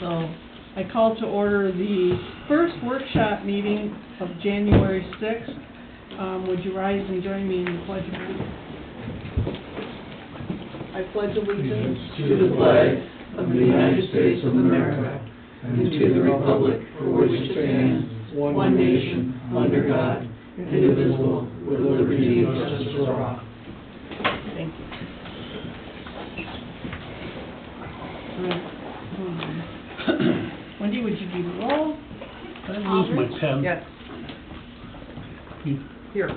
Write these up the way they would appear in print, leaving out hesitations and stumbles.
So I call to order the first workshop meeting of January 6th. Would you rise and join me in the pledge of allegiance? I pledge allegiance to the flag of the United States of America and to the republic for which it stands, one nation, under God, indivisible, with liberty and justice for all. Thank you. Wendy, would you do the roll? Did I lose my pen? Yes. Here.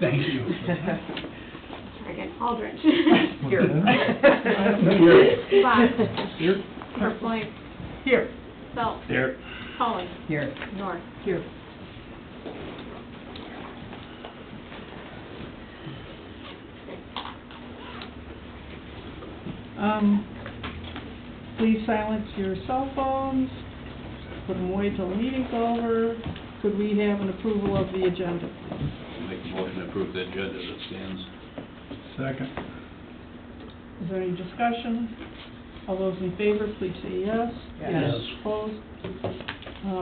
Thank you. Second, Aldrich. Here. Bond. Here. Purple. Here. Phelps. There. Cullen. Here. North. Here. Please silence your cell phones, put them away till the meeting's over. Could we have an approval of the agenda? Make a motion to approve the agenda as it stands. Second. Is there any discussion? All those in favor, please say yes. Yes. Opposed?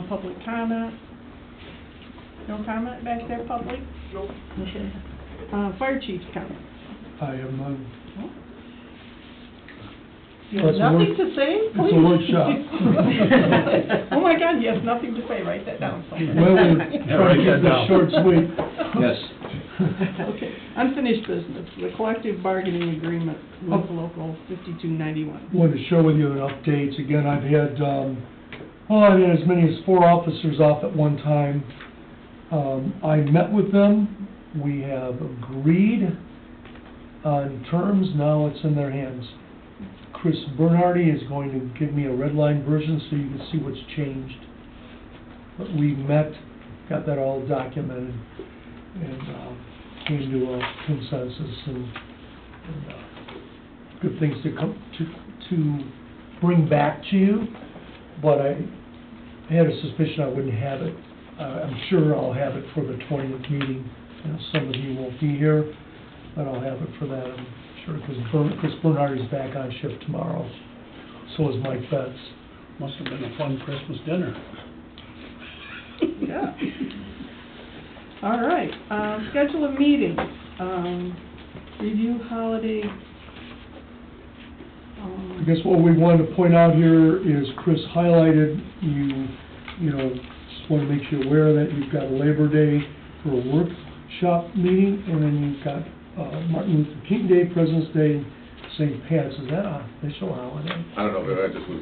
Public comment? No comment back there, public? Nope. Okay. Fire chief's comment? I have none. You have That's a nothing work- to say? it's a Please. workshop. Oh my God, you have nothing to say, write that down somewhere. Well, we're trying to keep this short, sweet. Yes. Okay, unfinished business, the collective bargaining agreement with local 5291. Wanted to share with you an update. Again, I've had as many as 4 officers off at one time. I met with them. We have agreed on terms. Now it's in their hands. Chris Bernardi is going to give me a red line version so you can see what's changed. But we met, got that all documented, and came to a consensus and good things to come to bring back to you. But I had a suspicion I wouldn't have it. I'm sure I'll have it for the 20th meeting. You know, some of you won't be here, but I'll have it for that, I'm sure, because Chris Bernardi's back on shift tomorrow. So is Mike Betts. Must have been a fun Christmas dinner. Yeah. All right, schedule a meeting, review holiday. I guess what we wanted to point out here is Chris highlighted, you know, just want to make you aware that you've got Labor Day for a workshop meeting, and then you've got Martin Luther King Day, President's Day, St. Pat's. Is that an official holiday? I don't know, but I just was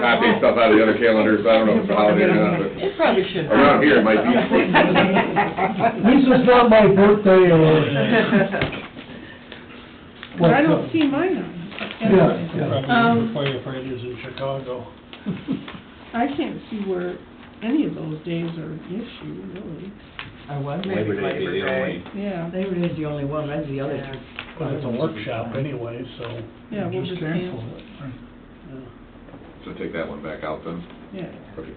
copying stuff out of the other calendars, I don't know if it's a holiday or not, but It probably should. around here it might be. At least it's not my birthday or... But I don't see mine on. Yeah. Probably firefighters in Chicago. I can't see where any of those days are an issue, really. I was Labor Day be the only. Yeah, Labor Day is the only one, that's the other two. Well, it's a workshop anyway, so. yeah, we'll just cancel cancel it. Yeah. So take that one back out then? Yeah. Okay.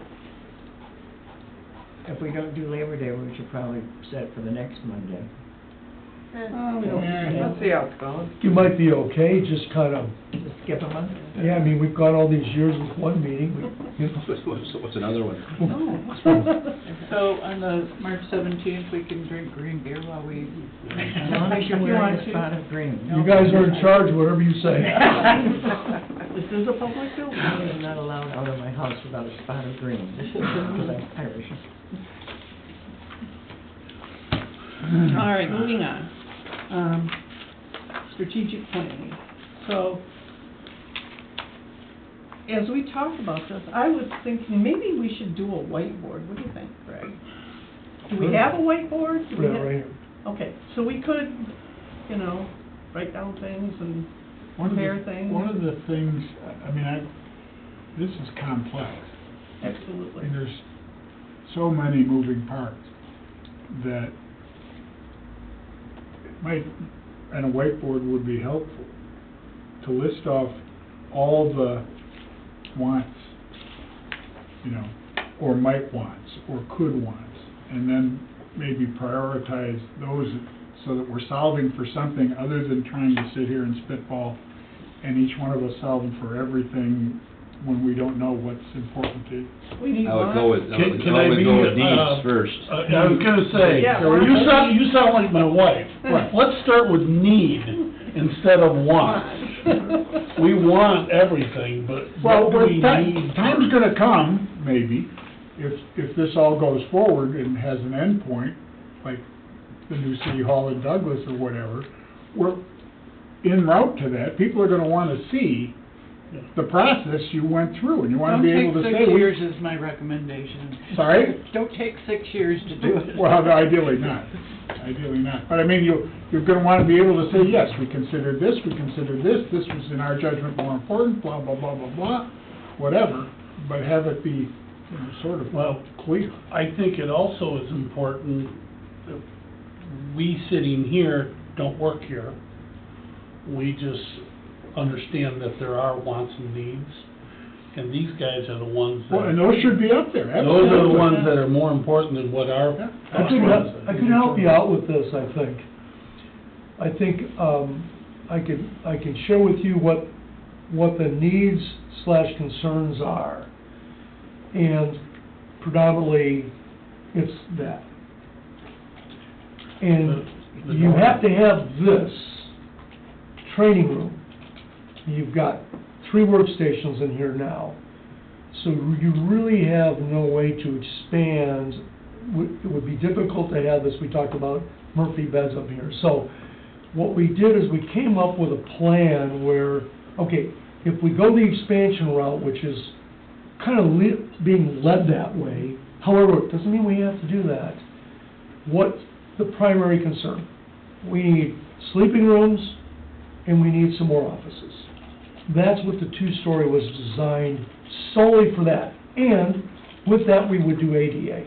If we don't do Labor Day, we should probably set it for the next Monday. Oh, we don't. Let's see how it's going. You might be okay, just kind of, Just skip a month. yeah, I mean, we've gone all these years with one meeting. You know. What's another one? So on the March 17th, we can drink green beer while we... As long as you're You wearing want a to? spot of green. You guys are in charge, whatever you say. This is a public building. I'm not allowed out of my house without a spot of green, because I'm Irish. All right, moving on. Strategic planning. So, as we talked about this, I was thinking maybe we should do a whiteboard. What do you think, Greg? Do we have a whiteboard? Do we Yeah, have- right here. Okay, so we could, you know, write down things and compare things. One of the things, I mean, this is complex. I Absolutely. mean, there's so many moving parts that it might, and a whiteboard would be helpful, to list off all the wants, you know, or might wants, or could wants, and then maybe prioritize those so that we're solving for something other than trying to sit here and spitball and each one of us solving for everything when we don't know what's important to. We need I would one. go with, I would Can I always go with be, needs first. I was gonna say, Yeah, you sound like my wife. Right. Let's start with need instead of want. We want everything, but Well, what do but we need? time's gonna come, maybe, if this all goes forward and has an end point, like the new city hall in Douglas or whatever, we're en route to that, people are gonna wanna see the process you went through, and you wanna Don't be able to take say. 6 years is my recommendation. Sorry? Don't take 6 years to do it. Well, ideally not, but I mean, you're gonna wanna be able to say, yes, we considered this was in our judgment more important, blah, blah, blah, blah, blah, whatever, but have it be, you know, sort of Well, clear. I think it also is important, that we sitting here don't work here. We just understand that there are wants and needs, and these guys are the ones Well, and that, those should be up there, those are the absolutely. ones that are more important than what our. Yeah. I could help you out with this, I think. I think, I can share with you what the needs / concerns are. And predominantly, it's that. And you have to have this training room. You've got 3 workstations in here now. So you really have no way to expand. It would be difficult to have this, we talked about Murphy beds up here. So what we did is we came up with a plan where, okay, if we go the expansion route, which is kind of being led that way, however, it doesn't mean we have to do that. What's the primary concern? We need sleeping rooms and we need some more offices. That's what the 2-story was designed solely for that. And with that, we would do ADA.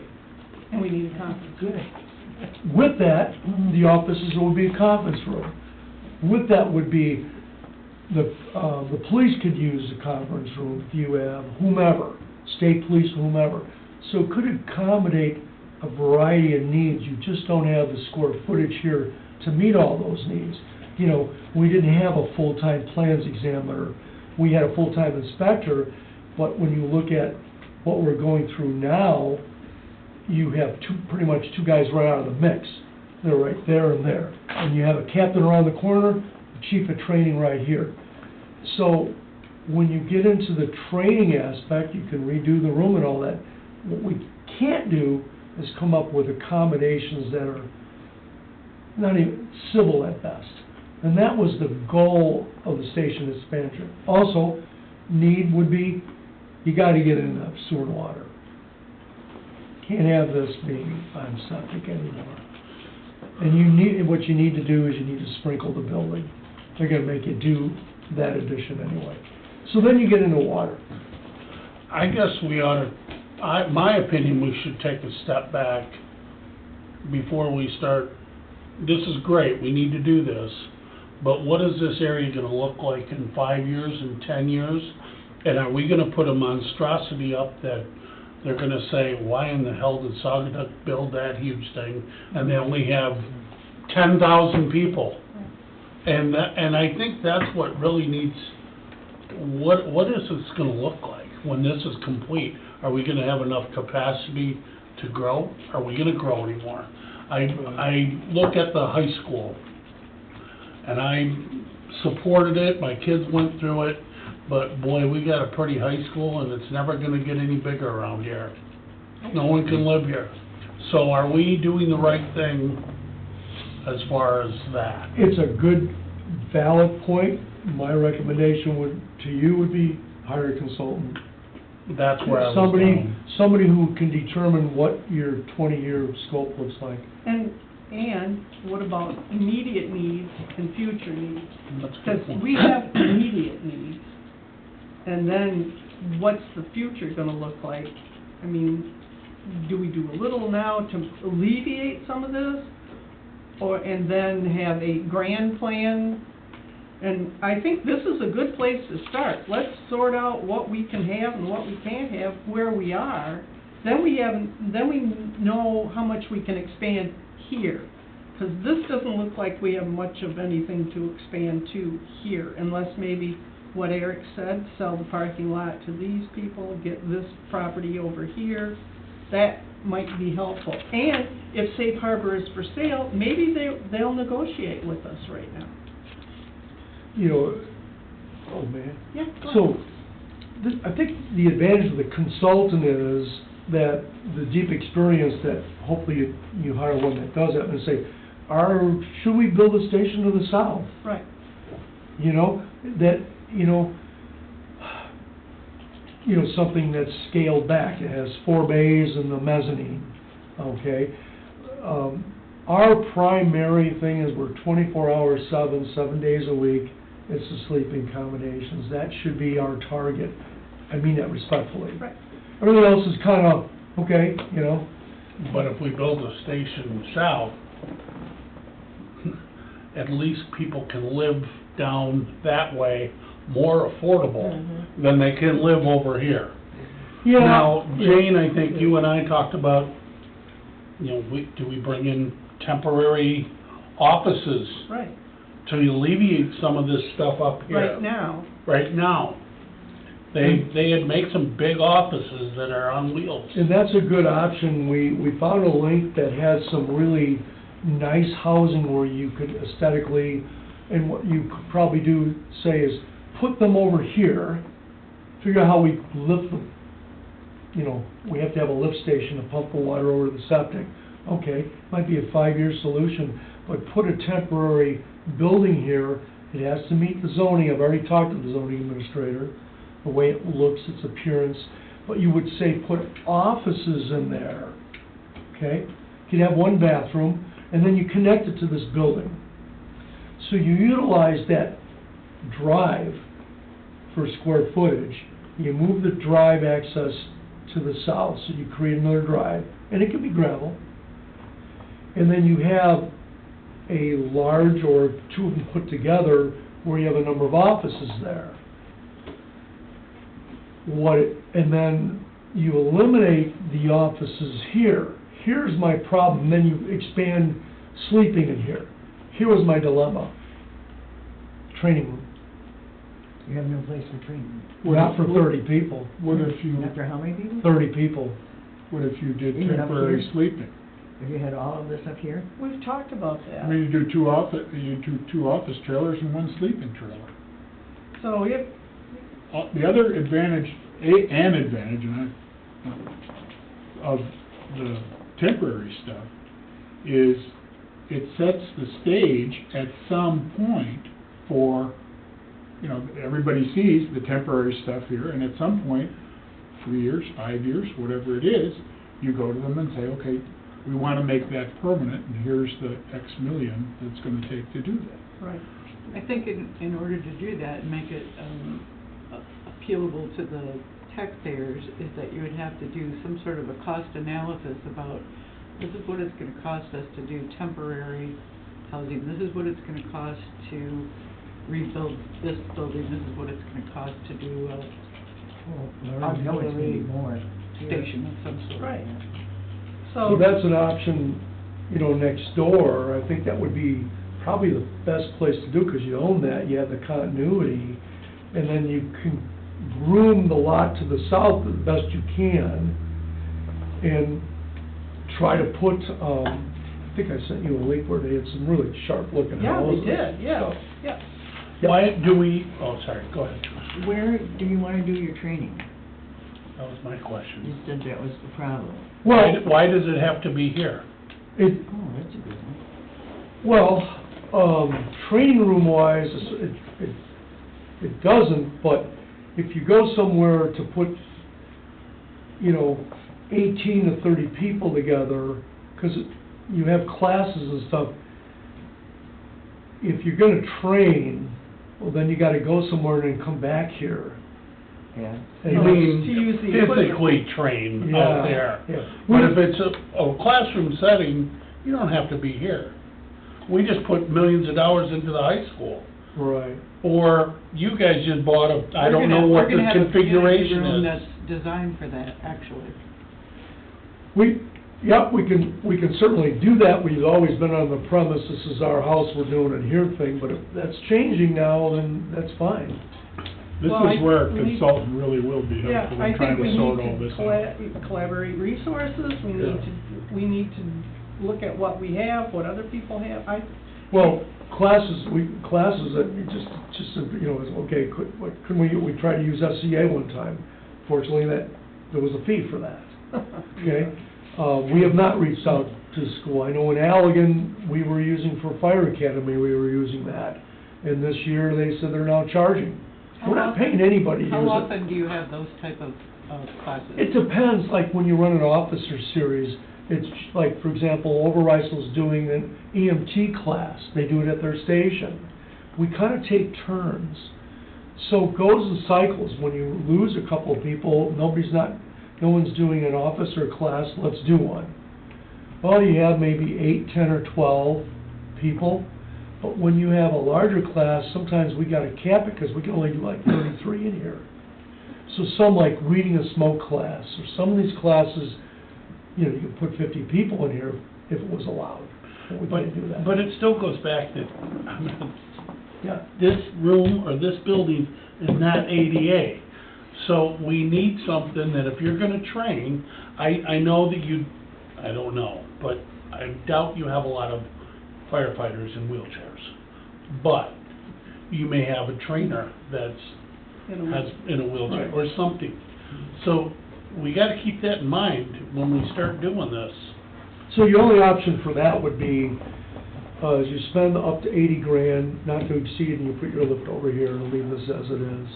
And we need a conference. Good. With that, the offices would be a conference room. With that would be, the police could use the conference room if you have whomever, state police, whomever. So it could accommodate a variety of needs. You just don't have the square footage here to meet all those needs. You know, we didn't have a full-time plans examiner. We had a full-time inspector, but when you look at what we're going through now, you have pretty much 2 guys right out of the mix. They're right there and there. And you have a captain around the corner, the chief of training right here. So when you get into the training aspect, you can redo the room and all that. What we can't do is come up with accommodations that are not even civil at best. And that was the goal of the station expansion. Also, need would be, you gotta get enough sewer and water. Can't have this being on septic anymore. And what you need to do is you need to sprinkle the building. They're gonna make you do that addition anyway. So then you get into water. I guess we ought to, my opinion, we should take a step back before we start. This is great, we need to do this, but what is this area gonna look like in 5 years, in 10 years? And are we gonna put a monstrosity up that they're gonna say, why in the hell did Saugatuck build that huge thing? And they only have 10,000 people. And I think that's what really needs, what is this gonna look like when this is complete? Are we gonna have enough capacity to grow? Are we gonna grow anymore? I look at the high school, and I supported it, my kids went through it, but boy, we got a pretty high school, and it's never gonna get any bigger around here. No one can live here. So are we doing the right thing as far as that? It's a good, valid point. My recommendation to you would be hire a consultant. That's where I was going. Somebody who can determine what your 20-year scope looks like. And what about immediate needs and future needs? That's a Because good point. we have immediate needs, and then what's the future gonna look like? I mean, do we do a little now to alleviate some of this? And then have a grand plan? And I think this is a good place to start. Let's sort out what we can have and what we can't have, where we are. Then we know how much we can expand here. Because this doesn't look like we have much of anything to expand to here, unless maybe what Eric said, sell the parking lot to these people, get this property over here, that might be helpful. And if Safe Harbor is for sale, maybe they'll negotiate with us right now. You know, oh man. Yeah, go So, ahead. I think the advantage of the consultant is that the deep experience that hopefully you hire one that does that and say, should we build a station to the south? Right. You know, that, something that's scaled back. It has 4 bays and the mezzanine, okay? Our primary thing is we're 24 hours, 7 days a week. It's the sleeping accommodations. That should be our target. I mean that respectfully. Right. Everything else is kind of, okay, But if we build a station south, at least people can live down that way more affordable than they can live over here. Yeah. Now, Jane, I think you and I talked about, do we bring in temporary offices Right. to alleviate some of this stuff up here? Right now. Right now. They had made some big offices that are on wheels. And that's a good option. We found a link that has some really nice housing where you could aesthetically, and what you could probably do, say, is put them over here, figure out how we lift them. We have to have a lift station to pump the water over the septic. Okay, might be a 5-year solution, but put a temporary building here. It has to meet the zoning. I've already talked to the zoning administrator, the way it looks, its appearance. But you would say put offices in there, okay? You could have 1 bathroom, and then you connect it to this building. So you utilize that drive for square footage. You move the drive access to the south, so you create another drive, and it can be gravel. And then you have a large, or 2 of them put together, where you have a number of offices there. And then you eliminate the offices here. Here's my problem, then you expand sleeping in here. Here was my dilemma. Training room. You have no place for training. Not for 30 people. What if you, Not for how many people? 30 people. what if you did Even up temporary here? sleeping? Have you had all of this up here? We've talked about I that. mean, you do 2 office trailers and 1 sleeping trailer. So if, The other advantage, an advantage, of the temporary stuff is it sets the stage at some point for, everybody sees the temporary stuff here, and at some point, 3 years, 5 years, whatever it is, you go to them and say, okay, we want to make that permanent, and here's the X million that's going to take to do that. right. I think in order to do that and make it appealable to the taxpayers, is that you would have to do some sort of a cost analysis about, this is what it's going to cost us to do temporary housing, this is what it's going to cost to rebuild this building, this is what it's going to cost to do a Well, I know it's gonna be more. station of some sort. Right. So that's an option, next door. I think that would be probably the best place to do, because you own that, you have the continuity, and then you can groom the lot to the south as best you can, and try to put, I think I sent you a link where they had some really sharp-looking Yeah, houses. they did, yeah, So, yeah. Why do we, oh, sorry, go ahead, Josh. Where do you wanna do your training? That was my You question. said that was the problem. Well, Why does it have to be here? it, Oh, that's a good one. well, training room wise, it doesn't, but if you go somewhere to put, 18 to 30 people together, because you have classes and stuff, if you're gonna train, well, then you gotta go somewhere and then come back here. Yeah. And You To mean use the equipment. physically train Yeah, out there? yeah. But if it's a classroom setting, you don't have to be here. We just put millions of dollars into the high school. Right. Or you guys just bought I don't know what the configuration We're gonna have a community room is. that's designed for that, actually. We can certainly do that. We've always been on the premise, this is our house, we're doing it here thing, but if that's changing now, then that's fine. This Well, is where a we need- consultant really will be Yeah, helpful I in trying think we to sort all need this to out. collaborate resources, we need to look at what we have, what other people have, Well, classes that you just, you know, is, okay, we tried to use SCA one time. Fortunately, there was a fee for that, okay? We have not reached out to the school. I know in Allegan, we were using for Fire Academy, we were using that. And this year, they said they're now charging. We're not paying anybody to use it. How often do you have those type of classes? It depends, like when you run an officer series, it's like, for example, Overijssel's doing an EMT class, they do it at their station. We kind of take turns. So it goes in cycles, when you lose a couple of people, no one's doing an officer class, let's do one. Well, you have maybe 8, 10, or 12 people, but when you have a larger class, sometimes we gotta cap it, because we can only do like 33 in here. So some like reading a smoke class, or some of these classes, you know, you could put 50 people in here if it was allowed, but we can't do that. But it still goes back to, Yeah, this room or this building is not ADA. So we need something that if you're gonna train, I know that I don't know, but I doubt you have a lot of firefighters in wheelchairs. But you may have a trainer that's in a wheelchair Right. or something. So we gotta keep that in mind when we start doing this. so your only option for that would be, is you spend up to 80 grand, not to exceed, and you put your lift over here and leave this as it is.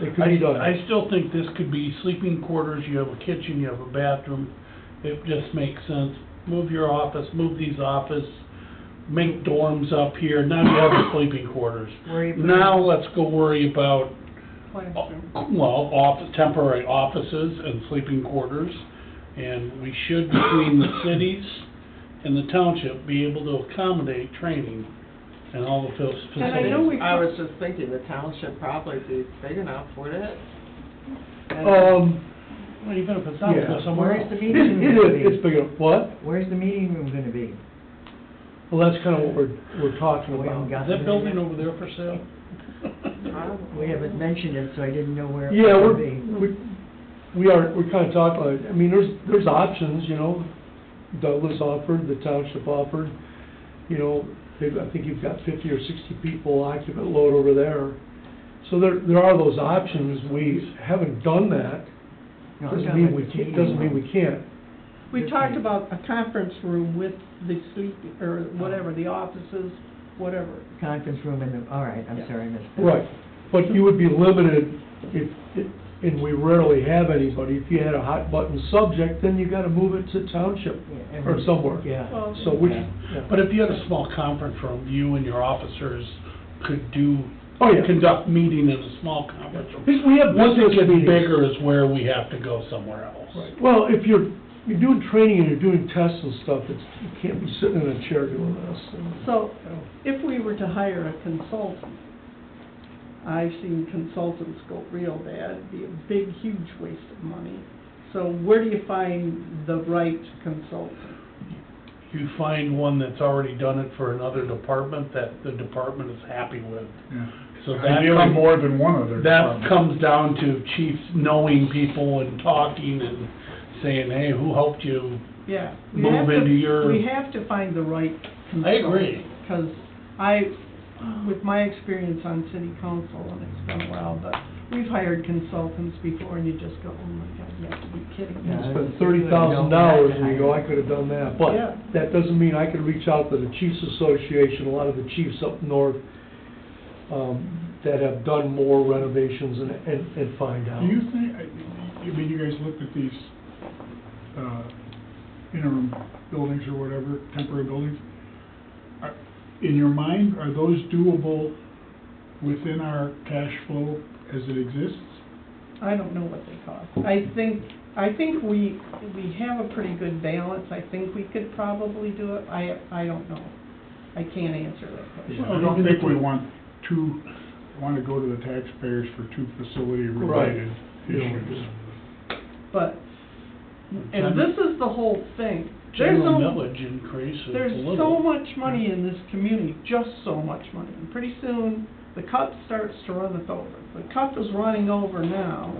It could be done. I still think this could be sleeping quarters, you have a kitchen, you have a bathroom, it just makes sense. Move your office, move these office, make dorms up here, now you have a sleeping quarters. Where you put Now let's go worry about, classroom. well, temporary offices and sleeping quarters. And we should, between the cities and the township, be able to accommodate training and all the facilities. And I know we. I was just thinking, the township probably be big enough for it. Well, even if it's not, Yeah. go somewhere Where's else. the It meeting room gonna is, it's be? big enough. What? Where's the meeting room gonna be? Well, that's kind of what we're talking We haven't about. got Is that building over there for sale? We haven't mentioned it, so I didn't know where it Yeah, would be. we're kind of talking, I mean, there's options, you know. Douglas offered, the township offered, you know, I think you've got 50 or 60 people occupant load over there. So there are those options. We haven't done that. No, I'm Doesn't talking mean about we the can't, meeting doesn't mean room. we can't. We talked about a conference room with the sleeping, or whatever, the offices, whatever. Conference room in the, all right, I'm Yeah. sorry, I missed that. Right, but you would be limited and we rarely have anybody. If you had a hot button subject, then you gotta move it to township Yeah, or somewhere. Yeah. Well, So which, Yeah. yeah. But if you had a small conference room, you and your officers could Oh, yeah. conduct meeting in a small conference room. Because we have Once it business gets meetings. bigger is where we have to go somewhere else. Right. Well, if you're doing training and you're doing tests and stuff, you can't be sitting in a chair doing this. So, if we were to hire a consultant, I've seen consultants go real bad, it'd be a big, huge waste of money. So where do you find the right consultant? You find one that's already done it for another department that the department is happy with. Yeah. So that Ideally, comes, more than one other that department. comes down to chiefs knowing people and talking and saying, hey, who helped you? Yeah. we Move have to- into your- We have to find the right consultant. I agree. Because with my experience on city council, and it's been a while, but we've hired consultants before, and you just go, oh my God, you have to be kidding me. Yeah. Spend $30,000 and you go, I could have done that. Yeah. But that doesn't mean I could reach out to the Chiefs Association, a lot of the chiefs up north, that have done more renovations and find out. Do you think, I mean, you guys looked at these, interim buildings or whatever, temporary buildings? In your mind, are those doable within our cash flow as it exists? I don't know what they cost. I think we have a pretty good balance. I think we could probably do it. I don't know. I can't answer that question. I don't think we want to go to the taxpayers for two facility-related issues. But, and this is the whole thing. General millage increase is a There's little. so much money in this community, just so much money. And pretty soon, the cup starts to run us over. The cup is running over now,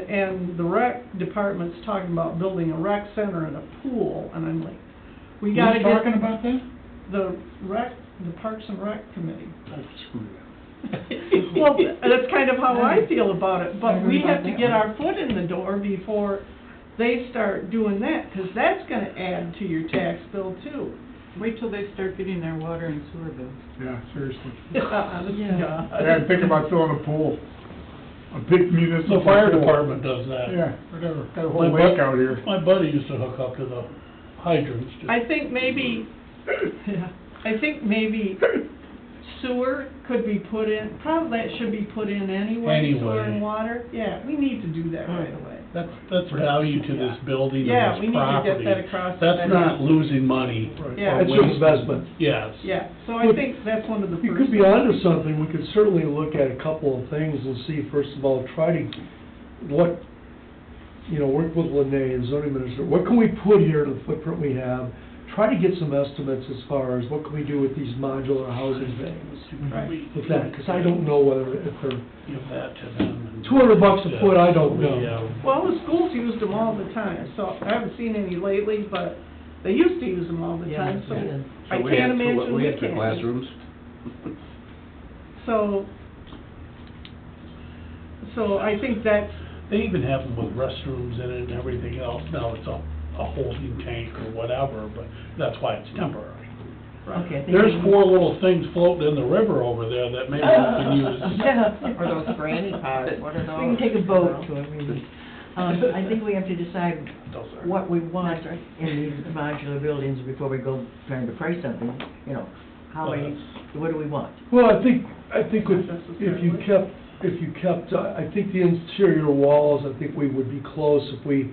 and the rec department's talking about building a rec center and a pool, and I'm like, we gotta Who's get... talking about that? The Parks and Rec Committee. Oh, screw that. Well, that's kind of how I feel about it, but we have to get our foot in the door before they start doing that, 'cause that's gonna add to your tax bill too. Wait till they start getting their water and sewer bills. Yeah, seriously. Honest to Yeah. God. Yeah, think about filling a pool. A big municipal The fire pool. department does that. Yeah, whatever, got a My whole lake out here. My buddy used to hook up to the hydrants. just- I think maybe, yeah, I think maybe sewer could be put in, probably that should be put in anyway, sewer and Anyway. water. Yeah, we need to do that right away. That's value to this building Yeah, and we this need to get property. that across the That's finish. not losing money. Right. Yeah. or It's just wasting- investment. Yes. Yeah, so I think that's one of the first. You could be onto something, we could certainly look at a couple of things and see, first of all, work with Lene and zoning minister, what can we put here to the footprint we have? Try to get some estimates as far as what can we do with these modular housing things, Right. with that, 'cause I don't know whether, if they're Give that to them. and- $200 a foot, I don't know. Yeah. Well, the schools used them all the time, so I haven't seen any lately, but they used to use them all the Yeah, time, so yeah. I So we can't had- imagine we We had the can't. classrooms. So I think that's, They even have them with restrooms in it and everything else. Now it's a holding tank or whatever, but that's why it's temporary. Okay. I think There's we- 4 little things floating in the river over there that maybe we can use. Yeah. Or those granny pots, what are those? We can take a boat to it, maybe. I think we have to decide Those are- what we want in these modular buildings before we go trying to price something, how many, what do we want? Well, I think if you kept, I think the interior walls, I think we would be close if we,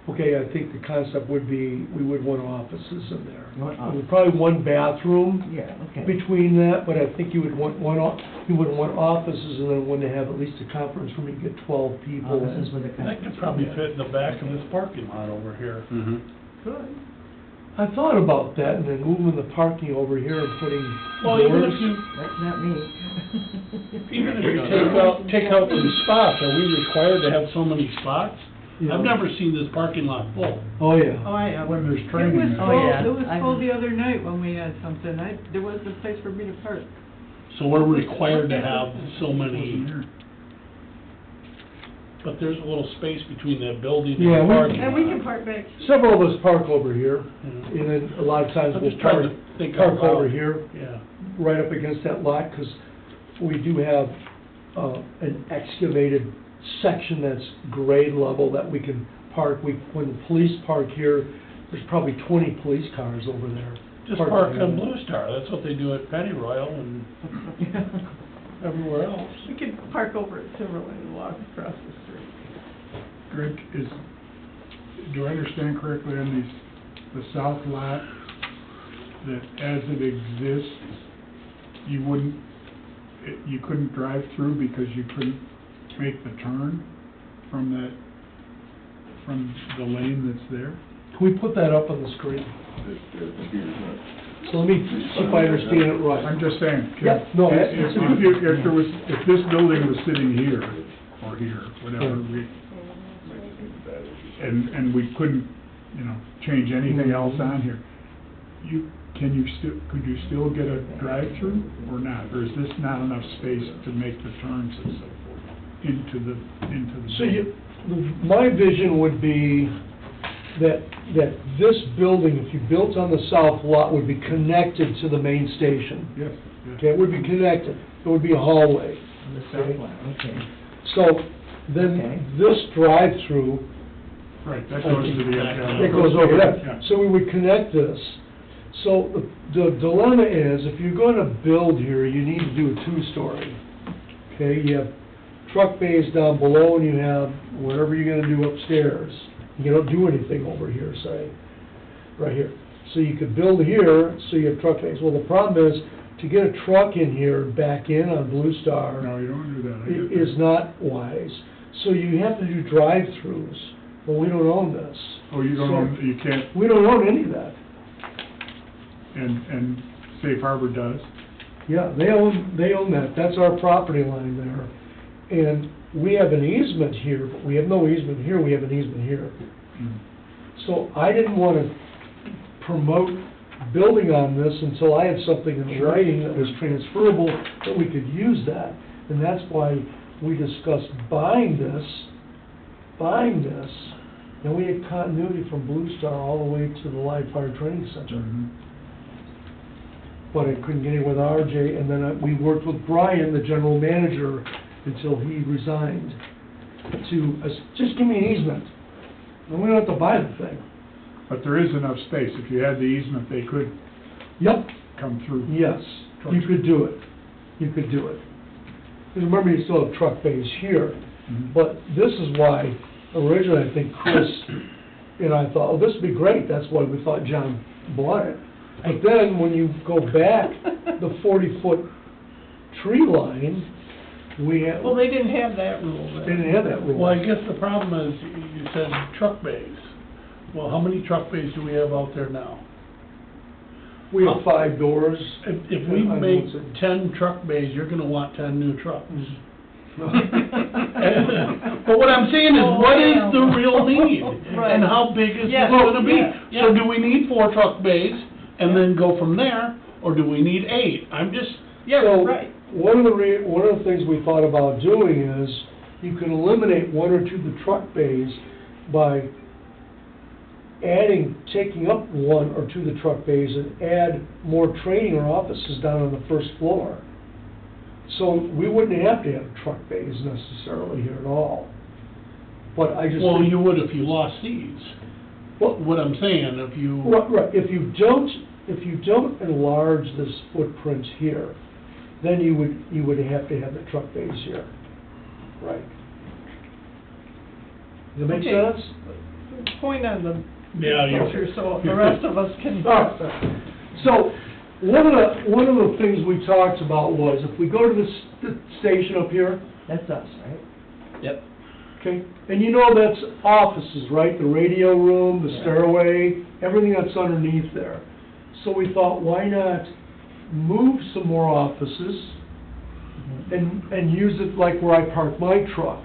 I think the concept would be, we would want offices in there. You want offices? Probably one bathroom Yeah, okay. between that, but I think you would want you would want offices and then when they have at least a conference room, you get 12 people. Offices with a That could probably fit in the back of this parking lot over here. Mm-hmm. good. I thought about that and then moving the parking over here and putting Well, even doors. if you, That's not me. even if you take out some spots, are we required to have so many spots? Yeah. I've never seen this parking lot full. Oh, yeah. Oh, I have. When there's It training. was in full, Oh, yeah. it was I- full the other night when we had something, there wasn't a place for me to park. So we're required to have so many, Here. but there's a little space between that building Yeah, and the we- parking lot. And we can park back. Several of us park over here, Yeah. and then a lot of times I'm we'll just trying park, to think out park over loud. here, Yeah. right up against that lot, because we do have, an excavated section that's grade level that we can park. When the police park here, there's probably 20 police cars over there. Just parked park there. on Blue Star, that's what they do at Penny Royal and everywhere else. We could park over at Timberland and walk across the street. Greg, do I understand correctly on the south lot, that as it exists, you couldn't drive through because you couldn't make the turn from the lane that's there? Can we put that up on the screen? So let me see if I understand it right. I'm just saying. Yep, no, If this building was sitting here, or here, whatever, and we couldn't, change anything else on here, could you still get a drive-through or not? Or is this not enough space to make the turns and so forth into the So my vision would be that this building, if you built on the south lot, would be connected to the main station. Yes, Okay, it would be connected. It would be a hallway. On the south lot, okay. So then Okay. this drive-through, Right, that goes to the. it goes over Yeah. there. So we would connect this. So the dilemma is, if you're gonna build here, you need to do a 2-story. Okay, you have truck bays down below and you have whatever you're gonna do upstairs. You don't do anything over here, say, right here. So you could build here, so you have truck bays. Well, the problem is, to get a truck in here, back in on Blue Star, No, you don't do that. I get that. is not wise. So you have to do drive-throughs. Well, we don't own this. Oh, you don't So- own, you can't, We don't own any of that. and Safe Harbor does? Yeah, they own that, that's our property line there. And we have an easement here, but we have no easement here, we have an easement here. Mm. So I didn't wanna promote building on this until I had something in writing that was transferable, that we could use that. And that's why we discussed buying this, and we had continuity from Blue Star all the way to the live fire training center. Mhm. But I couldn't get it with RJ, and then we worked with Brian, the general manager, until he resigned, to, just give me an easement, and we don't have to buy the thing. But there is enough space. If you had the easement, they could Yep, come through. yes, you could do it, you could do it. Because remember, you still have truck bays here, Mhm. but this is why, originally, I think Chris and I thought, oh, this would be great, that's why we thought John bought it. But then, when you go back, the 40-foot tree line, we have, Well, they didn't have that rule they then. didn't have that rule. Well, I guess the problem is, you said truck bays. Well, how many truck bays do we have out there now? We have 5 doors. If we I make would say- 10 truck bays, you're gonna want 10 new trucks. Mhm. But what I'm saying is, what is the real need? Right. And how big is this Yeah, gonna be? yeah, So yeah. do we need 4 truck bays and then go from there, or do we need 8? I'm just, Yeah, So, right. one of the things we thought about doing is, you can eliminate 1 or 2 of the truck bays by taking up 1 or 2 of the truck bays and add more training or offices down on the first floor. So we wouldn't have to have truck bays necessarily here at all. But I just... well, you would if you lost these. Well, What I'm saying, if you, right, if you don't enlarge this footprint here, then you would have to have the truck bays here. Right. Does that make Okay. sense? Point on the yeah, picture, you, so the rest of us can... All right. So, one of the things we talked about was, if we go to the station up here, That's us, right? Yep. okay, and you know that's offices, right? The radio room, the Yeah. stairway, everything that's underneath there. So we thought, why not move some more offices and use it like where I park my truck?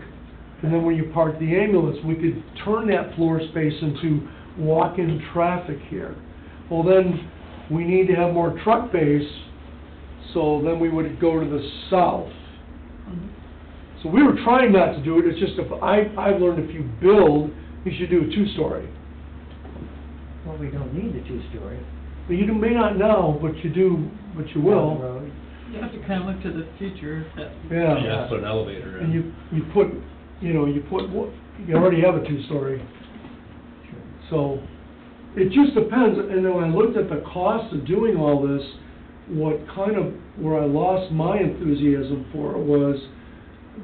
And then when you park the ambulance, we could turn that floor space into walk-in traffic here. Well, then, we need to have more truck bays, so then we would go to the south. So we were trying not to do it, it's just, I've learned if you build, you should do a 2-story. Well, we don't need the 2-story. But you may not now, but you do, but you Down the will. road. You have to kind of look to the future. Yeah. Yeah, put an elevator in. And you put, you already have a 2-story. So, it just depends, and then when I looked at the cost of doing all this, where I lost my enthusiasm for it was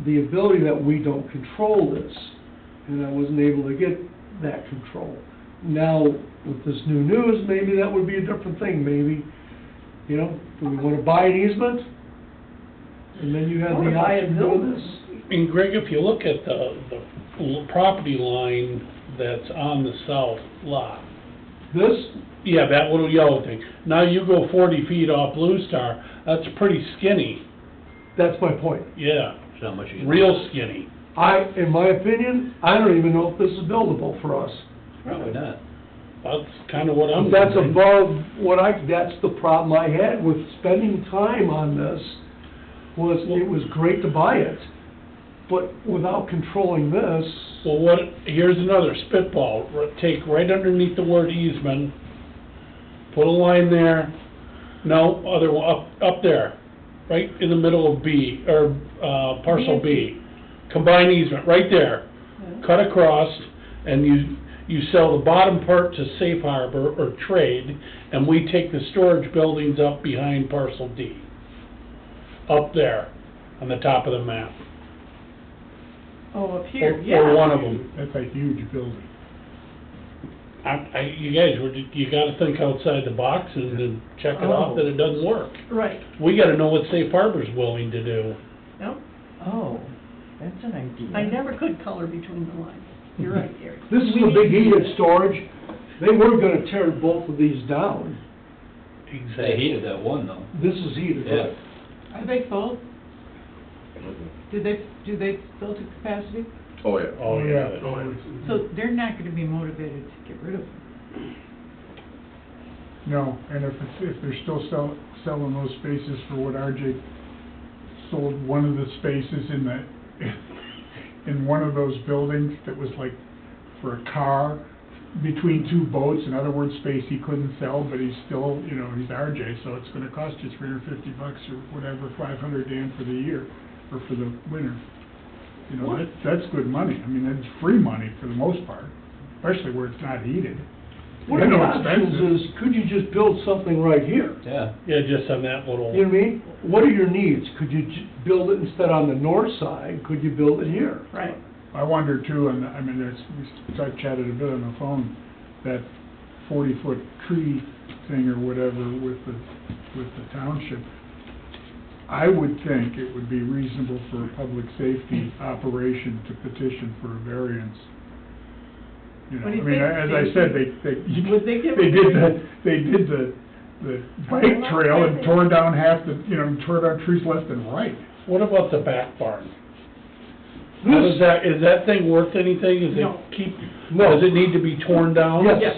the ability that we don't control this, and I wasn't able to get that control. Now, with this new news, maybe that would be a different thing, maybe, do we wanna buy an easement? And then you have Or the buy option and of build doing it. this. and Greg, if you look at the property line that's on the south lot, This, yeah, that little yellow thing. Now you go 40 feet off Blue Star, that's pretty skinny, that's my point. yeah, It's not much you can do. real skinny. In my opinion, I don't even know if this is buildable for us. Probably not. That's kind of what I'm That's wondering. above that's the problem I had with spending time on this, it was great to buy it, but without controlling this, Well, here's another spitball, take right underneath the word easement, put a line there, no, other one, up there, right in the middle of B, or, parcel B. Combine easement, right there, cut across, and you sell the bottom part to Safe Harbor or Trade, and we take the storage buildings up behind parcel D. Up there, on the top of the map. Oh, up here, Or yeah. one of them. That's a huge building. You guys, you gotta think outside the box and check it off that it doesn't work. Right, We gotta know what Safe Harbor's willing to do. yep. Oh, that's an idea. I never could color between the lines. You're right, Gary. this is We a big need to do heated that. storage. They were gonna tear both of these down. They heated that one though. This is heated, Yeah. right? Are they full? Do they fill to capacity? Oh, yeah. Oh, yeah. So they're not gonna be motivated to get rid of them. No, and if they're still selling those spaces for what RJ sold one of the spaces in one of those buildings that was like for a car between two boats, in other words, space he couldn't sell, but he's still, you know, he's RJ, so it's gonna cost you $350 or whatever, $500, Dan, for the year, or for the winter. You know, that's good money. I mean, that's free money for the most part, especially where it's not heated. One I of the know options expensive. is, could you just build something right here? Yeah. Yeah, just on that little, You know what I mean? What are your needs? Could you build it instead on the north side, could you build it here? Right. I wonder too, and I mean, we chatted a bit on the phone, that 40-foot tree thing or whatever with the township. I would think it would be reasonable for a public safety operation to petition for a variance. You know, What I do you mean, think, as I Stacy? said, Would they give they it did away? they did the bike trail and tore down half the, you know, tore down trees left and right. what about the back barn? How does that, is that thing worth anything? Is No. it keep, No. does it need to be torn down? Yes.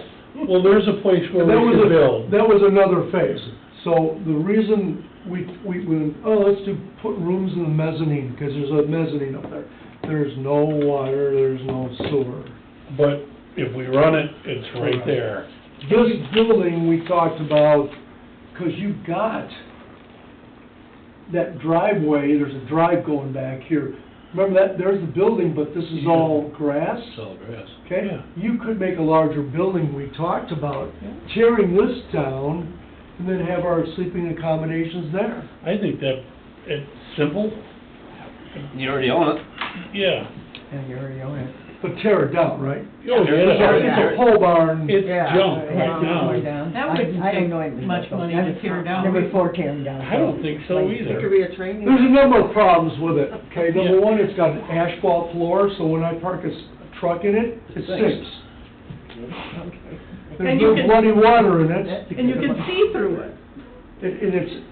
Well, there's a place where That we was could build. That was another phase. So the reason we went, let's put rooms in the mezzanine, because there's a mezzanine up there. There's no water, there's no sewer. But if we run it, it's right there. This building we talked about, because you've got that driveway, there's a drive going back here. Remember that, there's the building, but this is all grass, It's all grass. okay? Yeah. You could make a larger building, we talked about, tearing this down, and then have our sleeping accommodations there. I think that it's simple, You already own it. yeah. And you already own it. But tear it down, right? Oh, It's a pole barn. It's Yeah. junk Yeah, right now. way down. That I- wouldn't I don't take know anything much about money those. to tear down. Never for tearing down. I don't think so Like, either. It could be a training. There's a number of problems with it, okay? Yeah. Number one, it's got an asphalt floor, so when I park a truck in it, it sinks. There's And you no can- bloody water in it. And you can see through it. And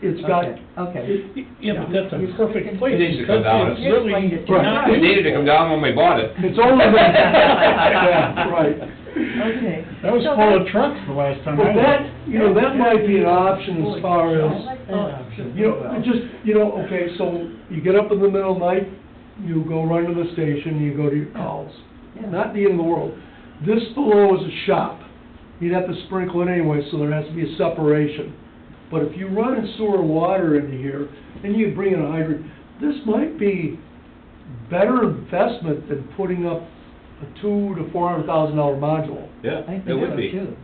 it's got, Okay. Yeah, but that's a perfect place. It needs to come because down. it's You really explained it to not me. It needed to come down when we bought it. it's only been, yeah, right. Okay. That was So full of trucks the last time I But went. that, you know, that might be an option as far I as, like that option. you know, just, you know, okay, so you get up in the middle of the night, you go run to the station, you go to your calls. Yeah. Not the end of the world. This below is a shop. You'd have to sprinkle it anyway, so there has to be a separation. But if you run sewer and water into here, then you bring in a hydrant, this might be better investment than putting up a $200,000 to $400,000 module. Yeah, I think it would so be. too.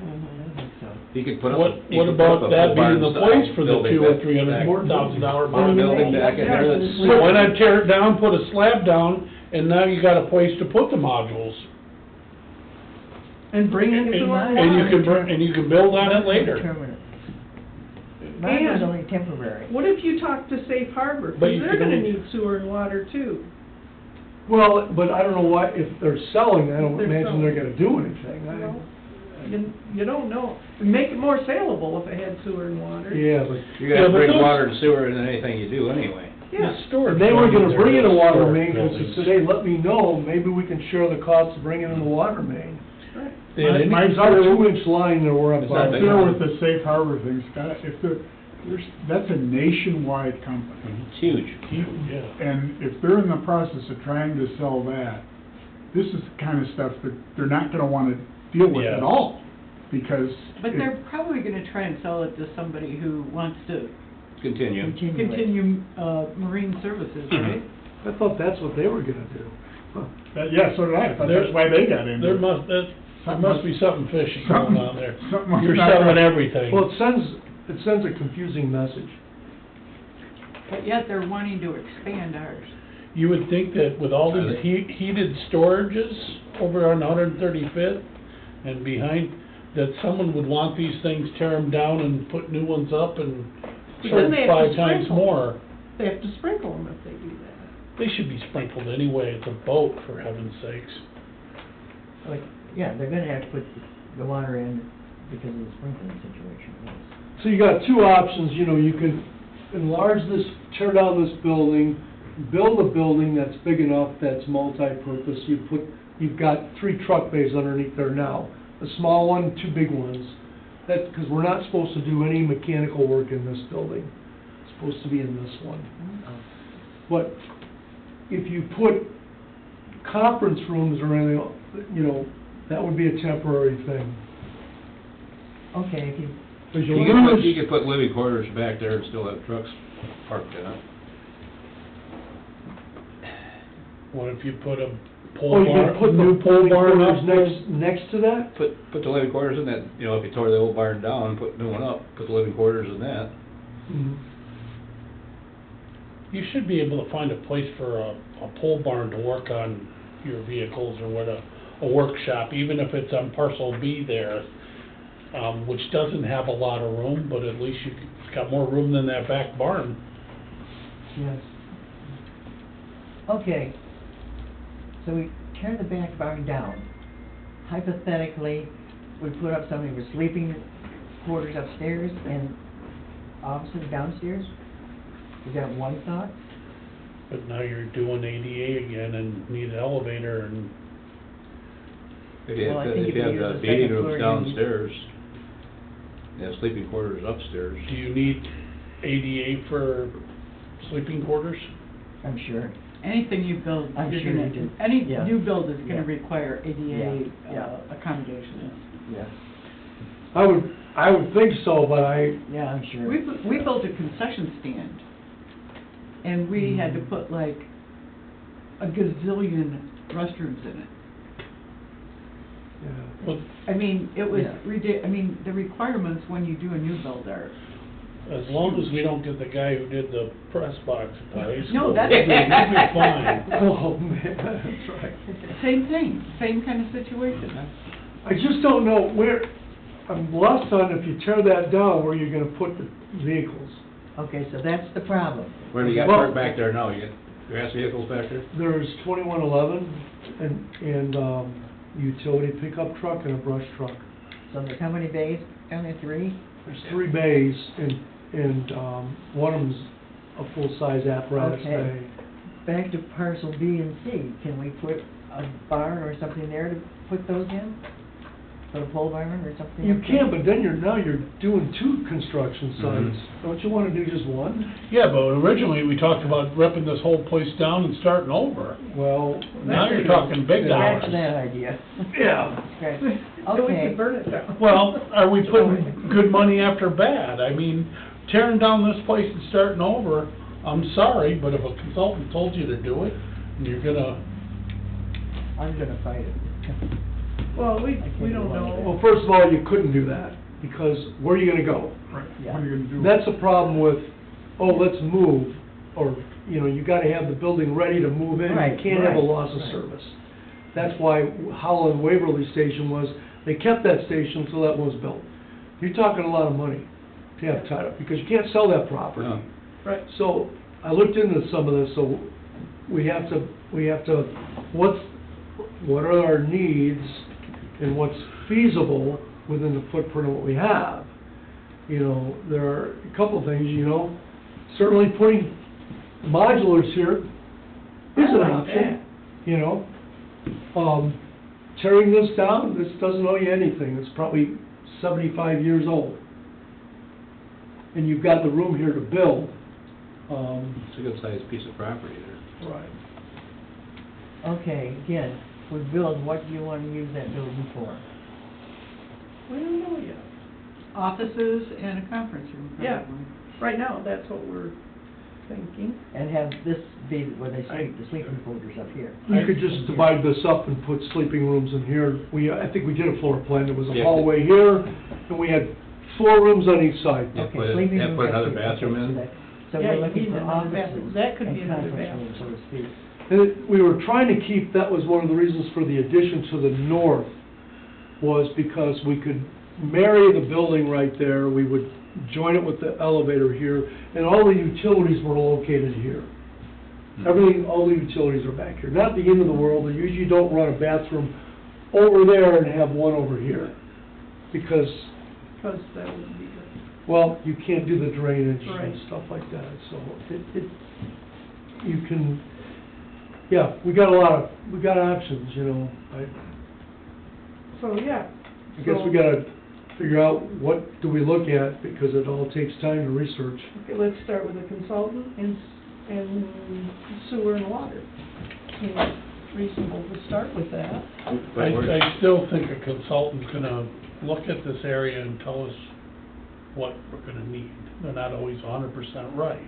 I think so. You could put up. What about that being the place for the $200,000 or $300,000 Put a bond? building back in there that's. So why not tear it down, put a slab down, and now you got a place to put the modules? And bring in And sewer and and you water. can, and you can build on it later. Permanent. Mine was And- only temporary. What if you talk to Safe Harbor? But Because you they're can gonna only- need sewer and water too. Well, but I don't know why, if they're selling, I don't They're imagine they're selling. gonna do anything. Well, You don't know. Make it more saleable if it had sewer and water. Yeah, but You're gonna have to Yeah, but bring those- water and sewer in anything you do anyway. Yeah. The storage they were gonna buildings bring in are a water storage main, because buildings. they said, hey, let me know, maybe we can share the cost of bringing in the water main. Right. And any- My It's our 2-inch line that we're up It's not on. big. There with the safe harbor thing, Scott, that's a nationwide company. It's huge. Yeah. And if they're in the process of trying to sell that, this is the kind of stuff that they're not gonna wanna deal with Yeah. at all, because. But it- they're probably gonna try and sell it to somebody who wants to Continue. Continue it. continue, marine services, right? I thought that's what they were gonna do. Huh. Yeah, so did I thought that's why they got into There it. must be something fishy going on there. Something must You're not selling right. everything. Well, it sends a confusing message. But yet they're wanting to expand ours. You would think that with all these heated storages over on 135th and behind, that someone would want these things, tear them down and put new ones up and But then charge they have to 5 times sprinkle. more. They have to sprinkle them if they do that. They should be sprinkled anyway, it's a boat, for heaven's sakes. Like, yeah, they're gonna have to put the water in because of the sprinkling situation, yes. So you got two options, you know, you can enlarge this, tear down this building, build a building that's big enough, that's multi-purpose, you've got 3 truck bays underneath there now, a small one, 2 big ones. That, because we're not supposed to do any mechanical work in this building, it's supposed to be in this one. But if you put conference rooms or anything, you know, that would be a temporary thing. Okay, if you, 'Cause You you'll could, you lose, could put living quarters back there and still have trucks parked in it. What if you put a oh, pole you barn, can put new the pole living barn quarters up there? next to that? Put the living quarters in that, you know, if you tore the old barn down, put new one up, put the living quarters in that. Mhm. You should be able to find a place for a pole barn to work on your vehicles, or what, a workshop, even if it's on parcel B there, which doesn't have a lot of room, but at least it's got more room than that back barn. yes. Okay, so we tear the back barn down. Hypothetically, we put up something for sleeping quarters upstairs and offices downstairs? Is that one thought? But now you're doing ADA again and need an elevator, and If you Well, I have, think if if you you have use the the meeting second rooms floor, you need- downstairs, you have sleeping quarters upstairs. do you need ADA for sleeping quarters? I'm sure. Anything you build, I'm you're sure gonna, you do. any Yeah. new build is Yeah. gonna require ADA, Yeah. accommodations. Yes. I would think so, but Yeah, I'm sure. We built a concession stand, and we had to put like a gazillion restrooms in it. yeah. Well, I mean, it was Yeah. I mean, the requirements when you do a new build are, as long as we don't get the guy who did the press box at the high school. No, that's- we'll be fine. Oh, man, that's right. same thing, same kind of situation. I just don't know where, I'm lost on if you tear that down, where you're gonna put the vehicles. Okay, so that's the problem. Where do you got Well- parked back there now? You got gas vehicles back there? There's 2111 and utility pickup truck and a brush truck. So there's how many bays? Only 3? There's 3 bays and one of them's a full-size apparatus Okay. bay. Back to parcel B and C, can we put a barn or something there to put those in? Put a pole barn or something? You like can, that? but then you're doing 2 construction sites. Don't you wanna do just one? Yeah, but originally, we talked about ripping this whole place down and starting over. Well. Now you're talking big Scratch dollars. that idea. Yeah. Scratch. So we Okay. could burn it down. Well, are we putting good money after bad? I mean, tearing down this place and starting over, I'm sorry, but if a consultant told you to do it, and you're gonna, I'm gonna fight it. Well, we can't don't do anything. know. Well, first of all, you couldn't do that, because where are you gonna go? Yeah. What are you gonna do? That's a problem with, oh, let's move, or, you know, you gotta have the building ready to move in, you Right, can't have a right, loss of right. service. That's why Howland Waverly Station was, they kept that station until that one was built. You're talking a lot of money to have tied up, because you can't sell that property. No. Right. So, I looked into some of this, so we have to, what are our needs and what's feasible within the footprint of what we have? You know, there are a couple of things, you know, certainly putting modulars here is an I like option, you know? Tearing this down, this doesn't owe you anything, it's probably 75 years old. And you've got the room here to build. It's a good sized piece of property there. Right. Okay, again, we build, what do you wanna use that building for? We don't know yet. Offices and a conference room, Yeah. probably. Right now, that's what we're thinking. And have this be where they sleep, the sleeping quarters up here. You could just divide this up and put sleeping rooms in here. I think we did a floor plan, there was a Yeah. hallway here, and we had 4 rooms on each side. Yeah, Okay, put- sleeping yeah, room, put that's another it. bathroom Okay, in. so that- So Yeah, we're you looking need for another bathroom. offices That could be and another conference bathroom. rooms, so to speak. And we were trying to keep, that was one of the reasons for the addition to the north, was because we could marry the building right there, we would join it with the elevator here, and all the utilities were located here. Everything, all the utilities are back here. Not the end of the world, they usually don't run a bathroom over there and have one over here. Because, Because that would be good. Well, you can't do the drainage Right. and stuff like that, so you can, yeah, we got options, you know. So, yeah. I guess we gotta figure out what do we look at, because it all takes time to research. Okay, let's start with a consultant and sewer and water. Seems reasonable to start with that. I still think a consultant's gonna look at this area and tell us what we're gonna need. They're not always 100% right.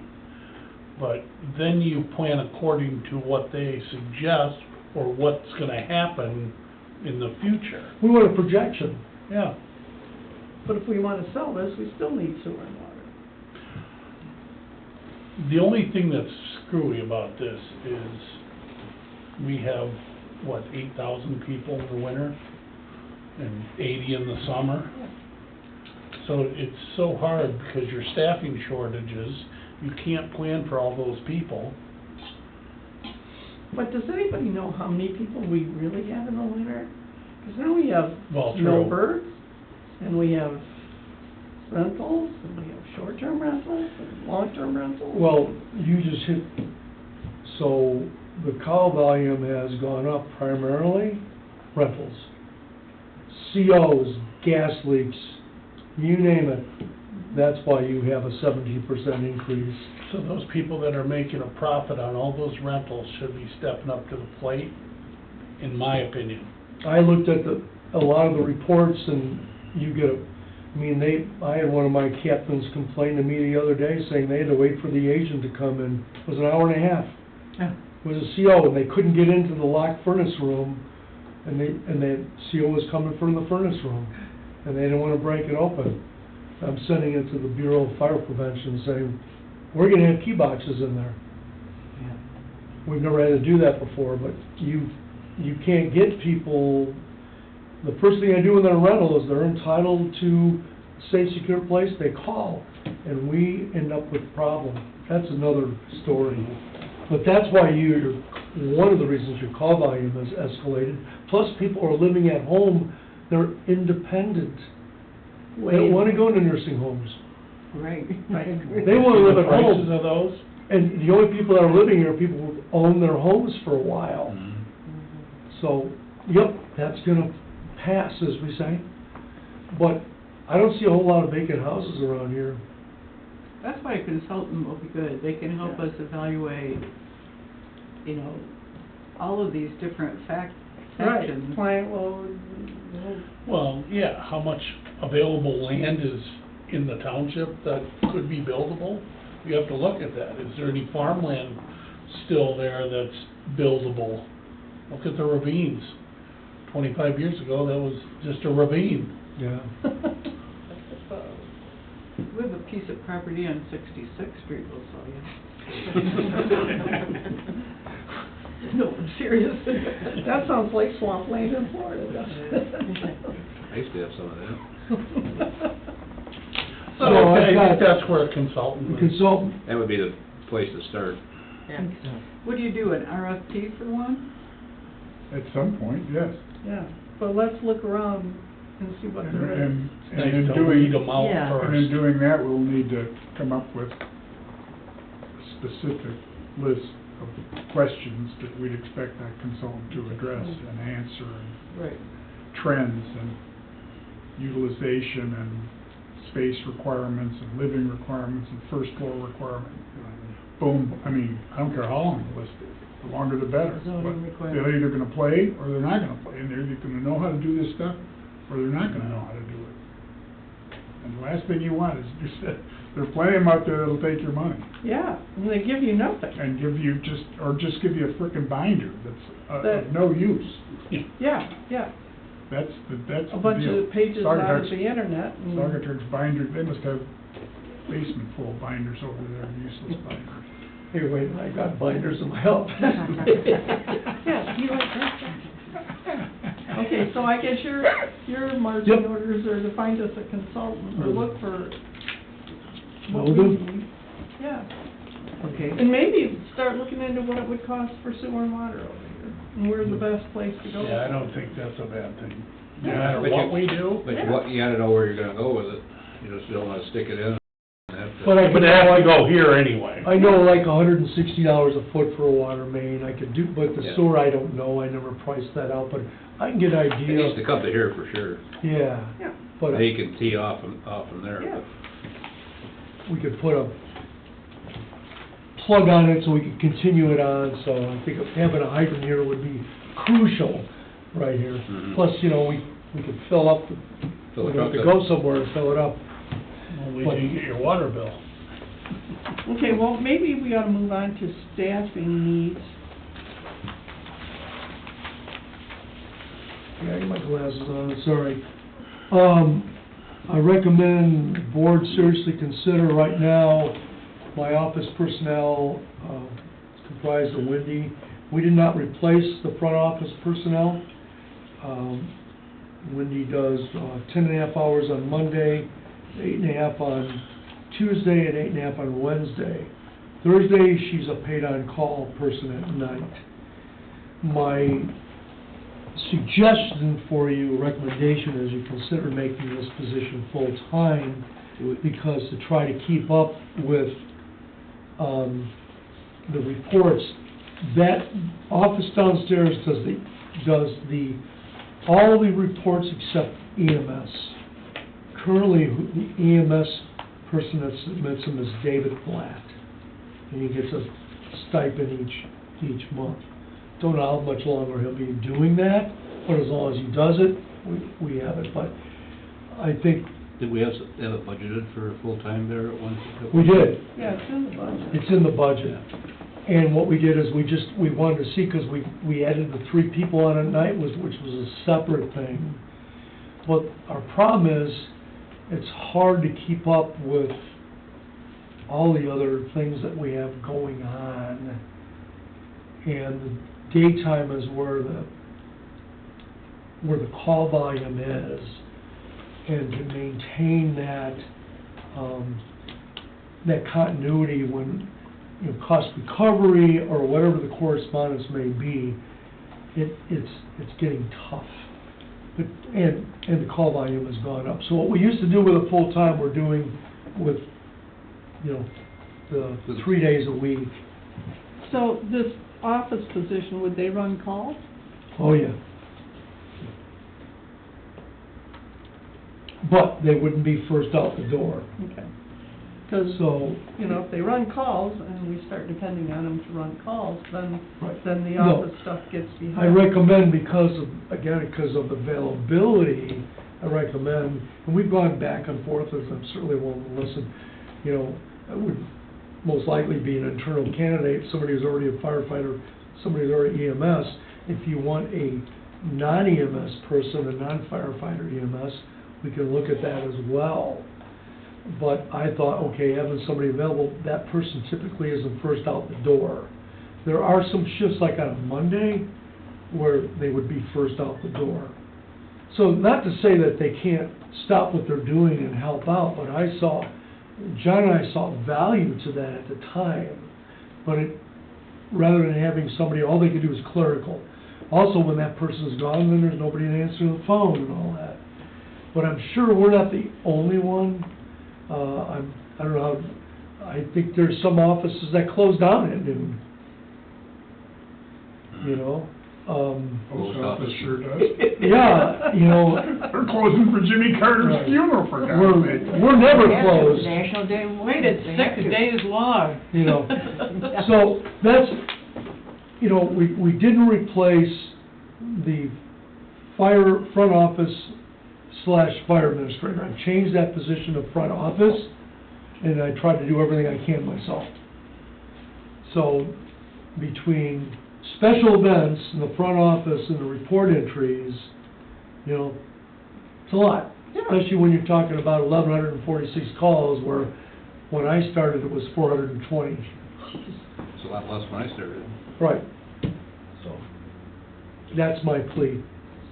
But then you plan according to what they suggest or what's gonna happen in the future. We want a projection. Yeah. But if we want to sell this, we still need sewer and water. The only thing that's screwy about this is we have, 8,000 people in the winter and 80 in the summer? So it's so hard because your staffing shortages, you can't plan for all those people. But does anybody know how many people we really have in the winter? Because now we have Well, true. snowbirds, and we have rentals, and we have short-term rentals, and long-term rentals. Well, you just hit, so the call volume has gone up primarily rentals. COs, gas leaks, you name it, that's why you have a 70% increase. So those people that are making a profit on all those rentals should be stepping up to the plate, in my opinion. I looked at a lot of the reports, and you get I had one of my captains complain to me the other day, saying they had to wait for the agent to come in. It was an hour and a half. Yeah. It was a CO, and they couldn't get into the locked furnace room, and the CO was coming from the furnace room, and they didn't want to break it open. I'm sending it to the Bureau of Fire Prevention, saying, we're gonna have key boxes in there. Yeah. We've never had to do that before, but you can't get people, the first thing I do with their rental is they're entitled to a safe, secure place, they call, and we end up with a problem. That's another story. But that's why one of the reasons your call volume has escalated, plus people are living at home, they're independent. They don't wanna go into nursing homes. Right. They wanna live The at prices home. of those? And the only people that are living here are people who own their homes for a while. So, yep, that's gonna pass, as we say. But I don't see a whole lot of vacant houses around here. That's why a consultant will be good. They can help us evaluate, all of these different Right, sections. client load, Well, yeah, how much available land is in the township that could be buildable? You have to look at that. Is there any farmland still there that's buildable? Look at the ravines. 25 years ago, that was just a ravine. Yeah. We have a piece of property on 66th Street we'll sell you. No, I'm serious. That sounds like swampland in Florida, doesn't it? I used to have some of that. So, No, I I've think got- that's where a consultant is. Consultant, That would be the place to start. Yeah. What do you do, an RFP for one? At some point, yes. Yeah, but let's look around and see what there is. And It's nice in to doing, weed 'em out Yeah. and in first. doing that, we'll need to come up with a specific list of questions that we'd expect that consultant to address and answer, and Right. trends and utilization and space requirements and living requirements and first floor requirement. Boom, I don't care how long the list is, the longer the better. Zoning But requirements. they're either gonna play or they're not gonna play, and they're either gonna know how to do this stuff or they're not gonna know how to do it. And the last thing you want is just, there are plenty of them out there that'll take your money Yeah, and they give you nothing. and give you just give you a frickin' binder that's That- of no use. Yeah, yeah, That's the a bunch deal. of pages out of Saugatuck's- the internet. and- Saugatuck's binder, they must have basement full of binders over there, useless binders. hey, wait, I got binders in my office. Yeah, you like that. Okay, so I guess your marching Yep. orders are to find us a consultant or look for what Will we do. need. Yeah, Okay. and maybe start looking into what it would cost for sewer and water over here, and where's the best place to go. Yeah, I don't think that's a bad thing. No Yeah, matter but what you- we do, But you gotta know where you're gonna go with it. You just don't wanna stick it in and have to. But I But could, they have to go here anyway. I know like $160 a foot for a water main, I could do, but the Yeah. sewer, I don't know, I never priced that out, but I can get an It needs to idea. come to here for sure. Yeah, Yeah, but They can tee off from there. yeah. we could put a plug on it so we could continue it on, so I think having a hydrant here would be crucial right here. Mhm. Plus, you know, we could fill up, Fill we the don't have to truck go up. somewhere and fill it up. Well, wait till you get your water bill. Okay, well, maybe we ought to move on to staffing needs. Yeah, I got my glasses on, sorry. I recommend the board seriously consider right now, my office personnel, comprised of Wendy. We did not replace the front office personnel. Wendy does, 10.5 hours on Monday, 8.5 on Tuesday, and 8.5 on Wednesday. Thursday, she's a paid-on-call person at night. My suggestion for you, recommendation, is you consider making this position full-time, because to try to keep up with, the reports, that office downstairs does all the reports except EMS. Currently, the EMS person that submits them is David Blatt, and he gets a stipend each month. Don't know how much longer he'll be doing that, but as long as he does it, we have it. But I think Did we have it budgeted for full-time there at one? we did. Yeah, it's in the budget. It's in the budget. And what we did is we wanted to see, because we added the 3 people on at night, which was a separate thing. But our problem is, it's hard to keep up with all the other things that we have going on. And the daytime is where the call volume is. And to maintain that, that continuity when, you know, cost recovery or whatever the correspondence may be, it's getting tough. But, and the call volume has gone up. So what we used to do with a full-time, we're doing with, you know, the 3 days a week. So this office position, would they run calls? Oh, yeah. But they wouldn't be first out the door. Okay. Because, So, you know, if they run calls and we start depending on them to run calls, then Right. the No. office stuff gets behind. I recommend, because of availability, I recommend, and we've gone back and forth, as I'm certainly willing to listen, you know, it would most likely be an internal candidate, somebody who's already a firefighter, somebody who's already EMS. If you want a non-EMS person, a non-firefighter EMS, we can look at that as well. But I thought, okay, having somebody available, that person typically isn't first out the door. There are some shifts, like on a Monday, where they would be first out the door. So not to say that they can't stop what they're doing and help out, but John and I saw value to that at the time. But rather than having somebody, all they could do is clerical. Also, when that person's gone, then there's nobody to answer the phone and all that. But I'm sure we're not the only one. I don't know how, I think there's some offices that close down at noon. You know? Post office sure does. Yeah, you know, They're closing for Jimmy Carter's Right. funeral, for God's sake. we're never Yes, it's closed, National Day of Wait, Women. it's 6 days long. you know. So that's, you know, we didn't replace the front office / fire administrator. I changed that position to front office, and I tried to do everything I can myself. So between special events in the front office and the report entries, you know, it's a lot. Yeah. Especially when you're talking about 1,146 calls, where when I started, it was 420. It's a lot less when I started. Right. So, that's my plea.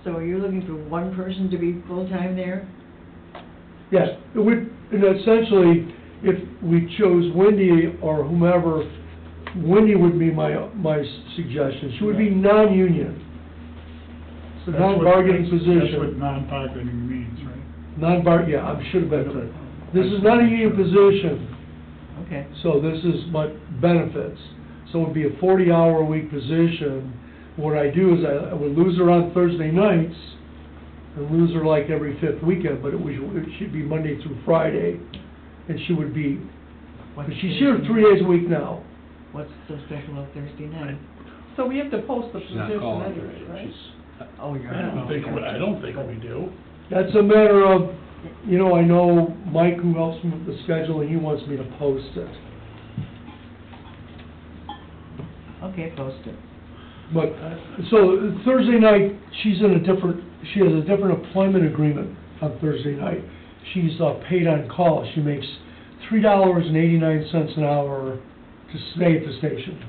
So you're looking for one person to be full-time there? Yes, it would, and essentially, if we chose Wendy or whomever, Wendy would be my suggestion. She would be non-union. It's a That's what- non-bargaining That's what position. non-bargaining means, right? Yeah, I should have been, This is not a union position, Okay. so this is but benefits. So it'd be a 40-hour-a-week position. What I do is I would lose her on Thursday nights, and lose her like every fifth weekend, but it should be Monday through Friday, and she would be, What's she's here 3 days a week now. What's so special about Thursday night? So we have to post the She's not position calling. anyway, right? She's, Oh, you're I don't think we do. That's a matter of, you know, I know Mike, who helps me with the scheduling, he wants me to post it. Okay, post it. But, so Thursday night, she has a different employment agreement on Thursday night. She's paid on call. She makes $3.89 an hour to stay at the station.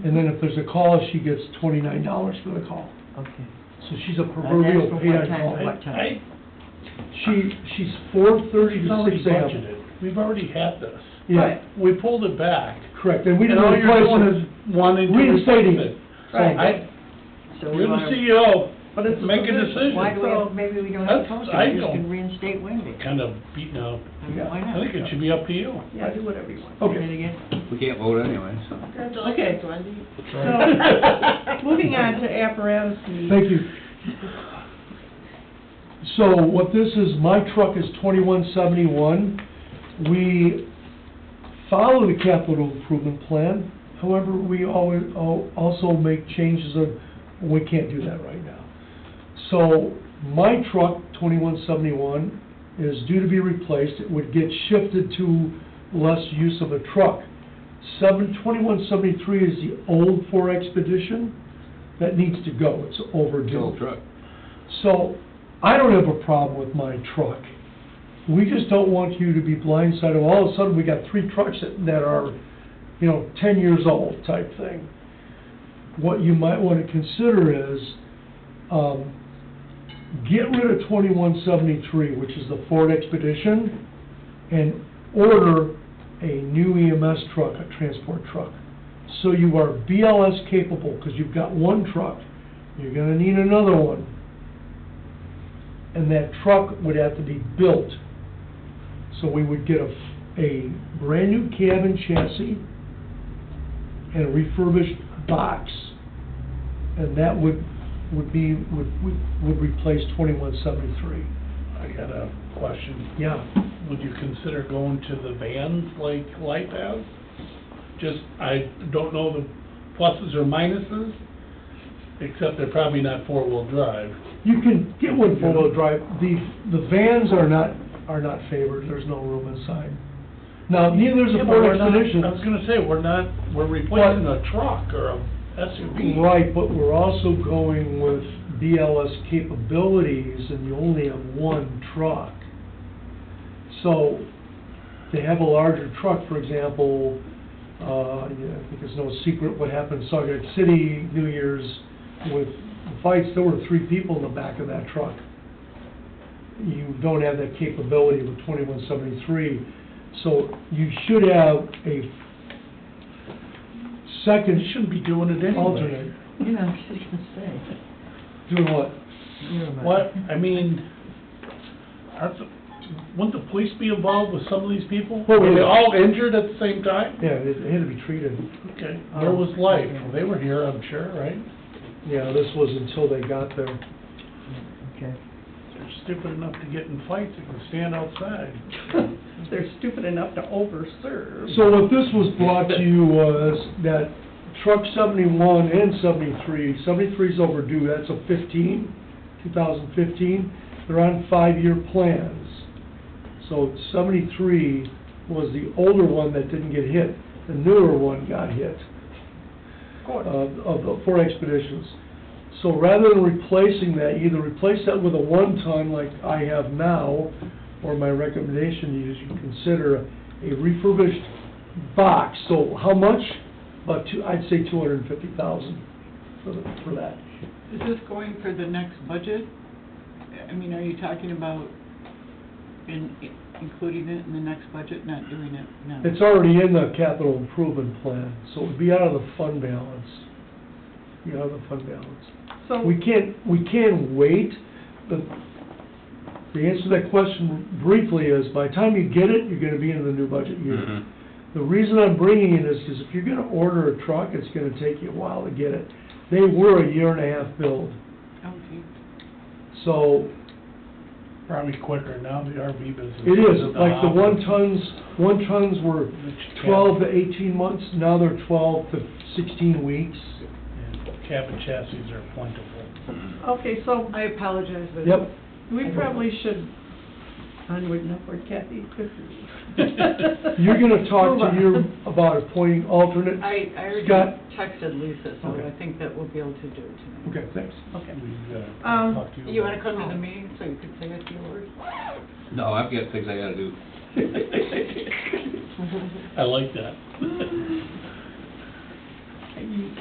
And then if there's a call, she gets $29 for the call. Okay. So she's a And proverbial that's from paid what on time call. to what time? She's 4:30 It's to already 6 a.m. budgeted. We've already had this. Yeah, We pulled it back. correct, and we And didn't all you're doing replace is it. wanting to Reinstating replace it. it. Right. So we You're the wanna- CEO, But it's a make a position. decision. Why do we have, maybe we don't have to That's- post it, I we just don't- can reinstate Wendy. Kind of beating out. I mean, why I not? think it should be up to you. Yeah, do whatever you want. Okay. Say it again? we can't vote anyway, so. Okay. So, moving on to apparatus needs. Thank you. So what this is, my truck is 2171. We follow the capital improvement plan. However, we always also make changes of, we can't do that right now. So my truck, 2171, is due to be replaced. It would get shifted to less use of a truck. 2173 is the old Ford Expedition that needs to go. It's overdue. Old truck. So, I don't have a problem with my truck. We just don't want you to be blindsided. All of a sudden, we got 3 trucks that are, 10 years old type thing. What you might want to consider is, get rid of 2173, which is the Ford Expedition, and order a new EMS truck, a transport truck. So you are BLS capable, because you've got one truck, you're gonna need another one. And that truck would have to be built. So we would get a brand-new cab and chassis and a refurbished box, and that would replace 2173. I got a question. Yeah. Would you consider going to the vans like Life has? Just, I don't know the pluses or minuses, except they're probably not four-wheel drive. You can get one four-wheel drive. The vans are not favored, there's no room inside. Now, neither is Yeah, a but Ford we're not- Expedition. I was gonna say, we're replacing a truck or a SUV. Right, but we're also going with BLS capabilities, and you only have one truck. So, to have a larger truck, for example, I think it's no secret what happened in Saugat City, New Year's, with the fights, there were 3 people in the back of that truck. You don't have that capability with 2173, so you should have a second You shouldn't be doing it anyway. alternate. You know, I was just gonna say. Doing what? Never mind. What, I mean, wouldn't the police be involved with some of these people? Well, Were they yeah. all injured at the same time? Yeah, it had to be treated. Okay, where was Life? They were here, I'm sure, right? Yeah, this was until they got there. Okay. They're stupid enough to get in fights and can stand outside. They're stupid enough to overserve. So what this was brought to you was that truck 71 and 73, 73 is overdue, that's a 2015. They're on 5-year plans. So 73 was the older one that didn't get hit. The newer one got hit. Of the 4 Expeditions. So rather than replacing that, either replace that with a 1-ton like I have now, or my recommendation is you consider a refurbished box. So how much? About I'd say $250,000 for that. Is this going for the next budget? I mean, are you talking about including it in the next budget, not doing it now? It's already in the capital improvement plan, so it would be out of the fund balance. Be out of the fund balance. So, We can't wait, but the answer to that question briefly is, by the time you get it, you're gonna be in the new budget year. Mhm. The reason I'm bringing it is because if you're gonna order a truck, it's gonna take you a while to get it. They were a year and a half build, Okay. so Probably quicker now, the RV business. it is, isn't like the hot. 1 tons were 12 to 18 months, now they're 12 to 16 weeks. Yeah, Cab and chassis are plentiful. Okay, so I apologize, but. Yep. we probably should, onward and upward, Kathy, good for you. You're gonna talk Move to on. your, about appointing alternates? I already Scott? texted Lisa, so Okay. I think that we'll be able to do it tonight. Okay, thanks. Okay. We, Um, talked to You wanna about- come to the meeting so you can say a few words? No, I've got things I gotta do. I like that.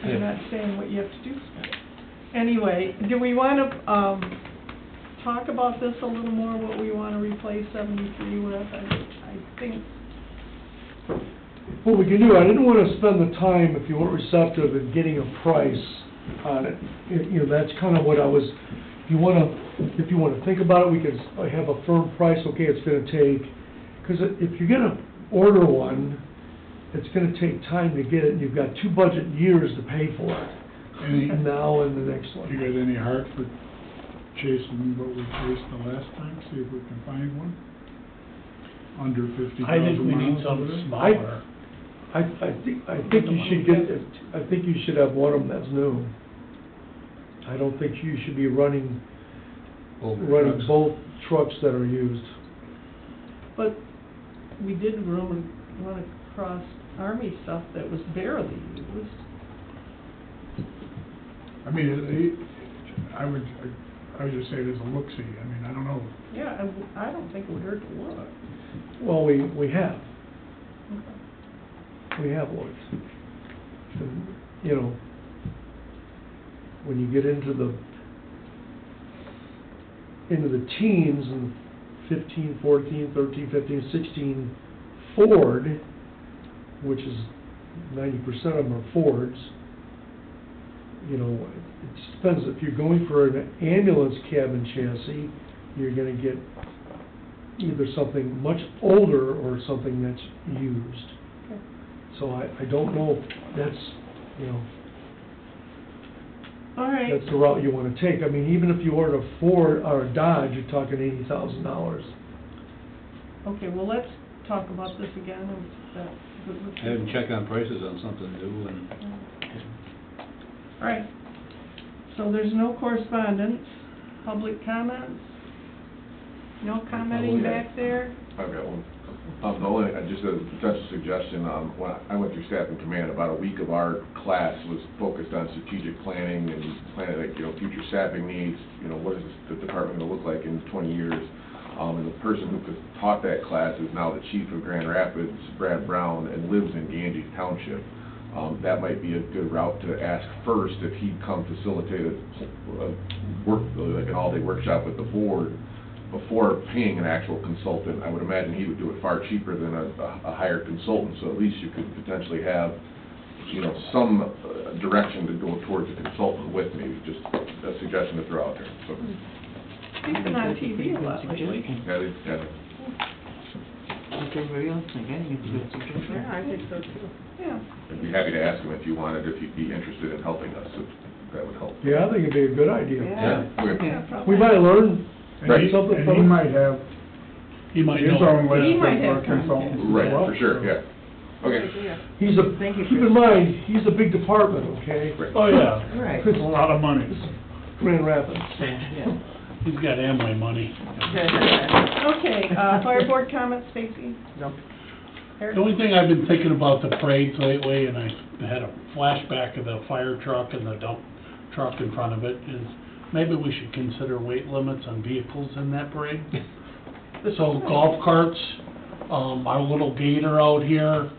You're not saying what you have to do, Scott. Anyway, do we want to, talk about this a little more, what we want to replace 73 with? I think, What we can do, I didn't wanna spend the time, if you weren't receptive, in getting a price on it. You know, that's kinda what I was, if you wanna think about it, we could have a firm price, okay, it's gonna take, 'cause if you're gonna order one, it's gonna take time to get it, and you've got 2 budget years to pay for it, Any, and now and the next you one. got any heart for chasing what we chased the last time, see if we can find one? Under 50,000 I think we need miles over something there? smaller. I think you should get, I think you should have one of them that's new. I don't think you should be running Trucks. both trucks that are used. but we did run across Army stuff that was barely used. I mean, I would just say it as a look-see, I mean, I don't know. Yeah, I don't think it would hurt to look. Well, we have. We have looked. And, you know, when you get into the teens and 15, 14, 13, 15, 16 Ford, which is 90% of them are Fords, you know, it just depends. If you're going for an ambulance cabin chassis, you're gonna get either something much older or something that's used. Okay. So I don't know if that's, you know, All right. that's the route you wanna take. I mean, even if you order a Ford or a Dodge, you're talking $80,000. Okay, well, let's talk about this again, and that, good with you? Have them check on prices on something new and, All right, so there's no correspondence, public comments? No commenting back there? I've got one. The only, just a potential suggestion, when I went through staff and command, about a week of our class was focused on strategic planning and planning, like, you know, future staffing needs, you know, what is the department gonna look like in 20 years? And the person who taught that class is now the chief of Grand Rapids, Brad Brown, and lives in Ganges Township. That might be a good route to ask first if he'd come facilitate like an all-day workshop with the board before paying an actual consultant. I would imagine he would do it far cheaper than a hired consultant, so at least you could potentially have, you know, some direction to go towards a consultant with me. Just a suggestion to throw out there, so. He's been on TV a lot lately. Yeah. What's everybody else think? I think it's a good suggestion. Yeah, I think so too. Yeah. I'd be happy to ask him if you wanted, if he'd be interested in helping us, if that would help. Yeah, I think it'd be a good idea. Yeah. Okay. Yeah, probably. We might learn And something he from it. might have He might his know. own He list might have of consultants as Right, well. for sure, yeah. Okay. He's a, Thank you, keep in Chris. mind, he's a big department, okay? Right. Oh, yeah, All right. It's a lot of money. Grand Rapids. Yeah. he's got Amway money. Okay, fire board comments, Stacy? No. Eric? The only thing I've been thinking about the parades lately, and I had a flashback of the fire truck and the dump truck in front of it, is maybe we should consider weight limits on vehicles in that parade. So golf carts, our little gator out here,